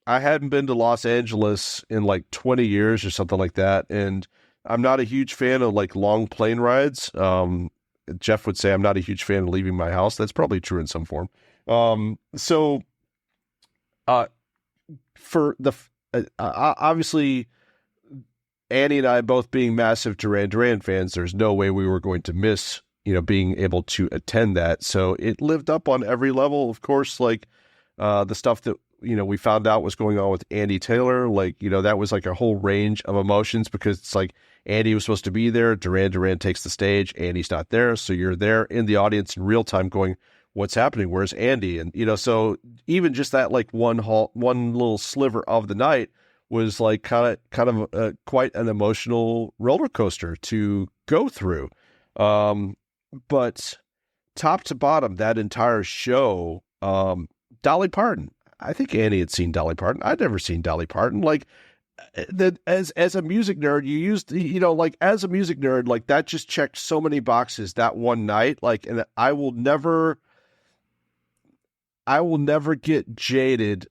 I hadn't been to Los Angeles in like 20 years or something like that. And I'm not a huge fan of like long plane rides. Jeff would say I'm not a huge fan of leaving my house. That's probably true in some form. For the obviously, Annie and I both being massive Duran Duran fans, there's no way we were going to miss, being able to attend that. So it lived up on every level. Of course, like the stuff that, we found out was going on with Andy Taylor, like, that was like a whole range of emotions because it's like Andy was supposed to be there. Duran Duran takes the stage. Andy's not there. So you're there in the audience in real time going, what's happening? Where's Andy? And, so even just that, like one little sliver of the night was like kind of quite an emotional roller coaster to go through. But top to bottom, that entire show, Dolly Parton. I think Annie had seen Dolly Parton. I'd never seen Dolly Parton. Like that, as a music nerd, you used, like as a music nerd, like that just checked so many boxes that one night. Like, and I will never get jaded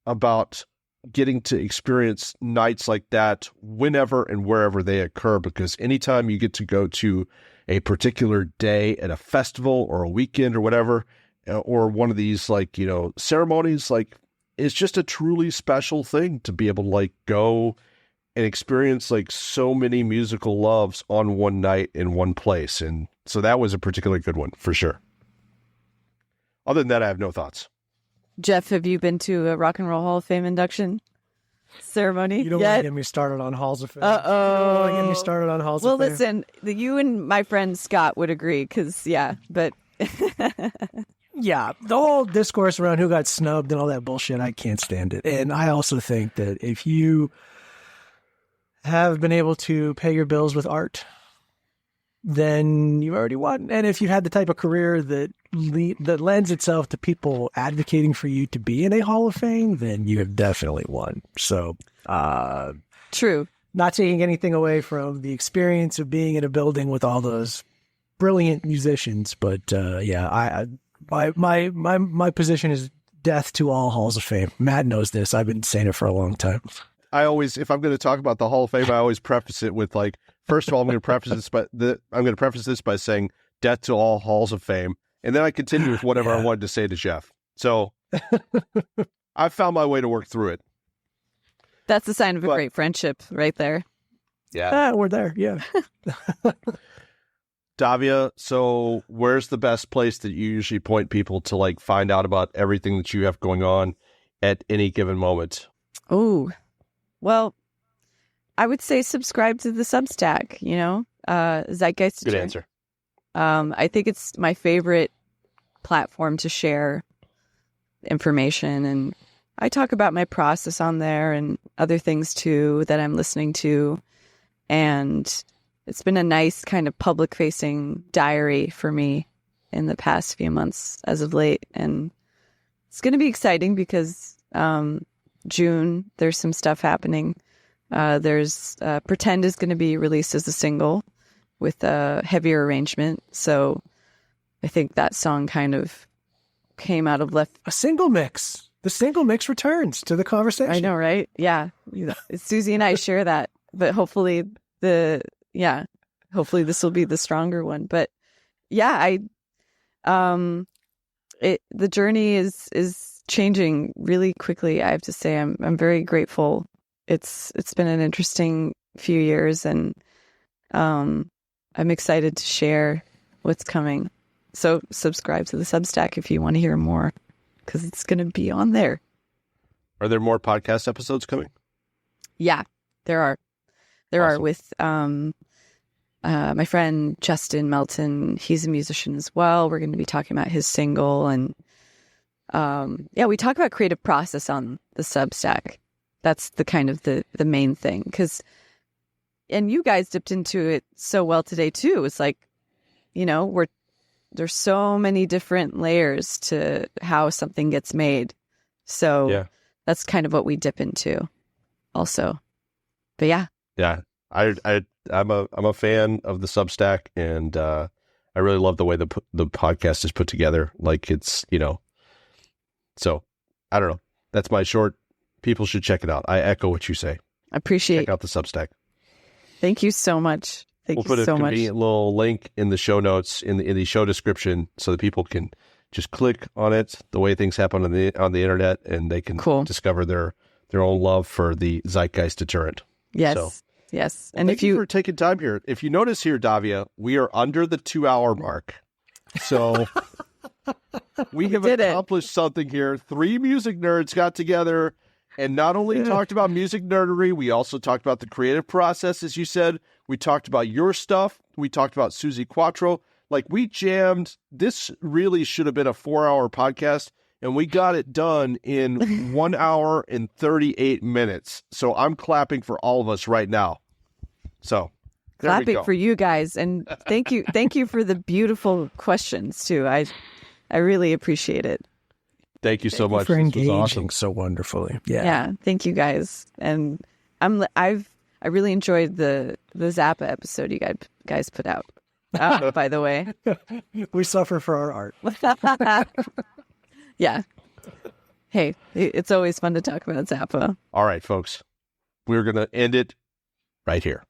about getting to experience nights like that whenever and wherever they occur, because anytime you get to go to a particular day at a festival or a weekend or whatever, or one of these like, ceremonies, like it's just a truly special thing to be able to like go and experience like so many musical loves on one night in one place. And so that was a particularly good one for sure. Other than that, I have no thoughts. Jeff, have you been to a Rock and Roll Hall of Fame induction ceremony You don't yet? want to get me started on Halls of Fame. Uh-oh. You don't want to get me started on Halls of Fame. Well, listen, you and my friend Scott would agree, because, yeah, but... Yeah, the whole discourse around who got snubbed and all that bullshit, I can't stand it. And I also think that if you have been able to pay your bills with art, then you've already won. And if you had the type of career that lends itself to people advocating for you to be in a Hall of Fame, then you have definitely won. So, True. Not taking anything away from the experience of being in a building with all those brilliant musicians, but my position is death to all Halls of Fame. Matt knows this. I've been saying it for a long time. I always, if I'm going to talk about the Hall of Fame, I always preface it with like, first of all, I'm going to preface this by saying death to all Halls of Fame. and then I continue with whatever I wanted to say to Jeff. So I found my way to work through it. That's the sign of a great friendship right there. Yeah. We're there. Yeah. Davia, so where's the best place that you usually point people to like find out about everything that you have going on at any given moment? Oh, well, I would say subscribe to the Substack, Zeitgeist. Good answer. I think it's my favorite platform to share information, and I talk about my process on there and other things too that I'm listening to. And it's been a nice kind of public facing diary for me in the past few months as of late. And it's going to be exciting because June, there's some stuff happening. There's Pretend is going to be released as a single with a heavier arrangement. So I think that song kind of came out of left. A single mix. The single mix returns to the conversation. I know, right? Yeah. Suzi and I share that, but hopefully this will be the stronger one. But yeah, the journey is changing really quickly. I have to say, I'm very grateful. It's been an interesting few years, and I'm excited to share what's coming. So subscribe to the Substack if you want to hear more, because it's going to be on there. Are there more podcast episodes coming? Yeah, there are. There Awesome. are with my friend Justin Melton. He's a musician as well. We're going to be talking about his single, and we talk about creative process on the Substack. That's the kind of the main thing, and you guys dipped into it so well today too. It's like, there's so many different layers to how something gets made. So that's kind of what we dip into also. But yeah. Yeah. I'm a fan of the Substack, and I really love the way the podcast is put together. Like it's, so I don't know. That's my short. People should check it out. I echo what you say. I appreciate. Check out the Substack. Thank you so much. We'll put a convenient little link in the show notes in the show description so that people can just click on it the way things happen on the internet, and they can discover their own love for the Zeitgeist deterrent. Yes. So, yes. Well, and thank you for taking time here. If you notice here, Davia, we are under the 2-hour mark. So we have accomplished something here. 3 music nerds got together and not only talked about music nerdery, we also talked about the creative process, as you said. We talked about your stuff. We talked about Suzi Quatro. Like, we jammed. This really should have been a 4-hour podcast, and we got it done in 1 hour and 38 minutes. So I'm clapping for all of us right now. So clapping for you guys, and thank you for the beautiful questions too. I really appreciate it. Thank you so much for engaging awesome. so wonderfully. Yeah, thank you guys, and I really enjoyed the Zappa episode you guys put out. By the way, we suffer for our art. Yeah. Hey, it's always fun to talk about Zappa. All right, folks, we're gonna end it right here.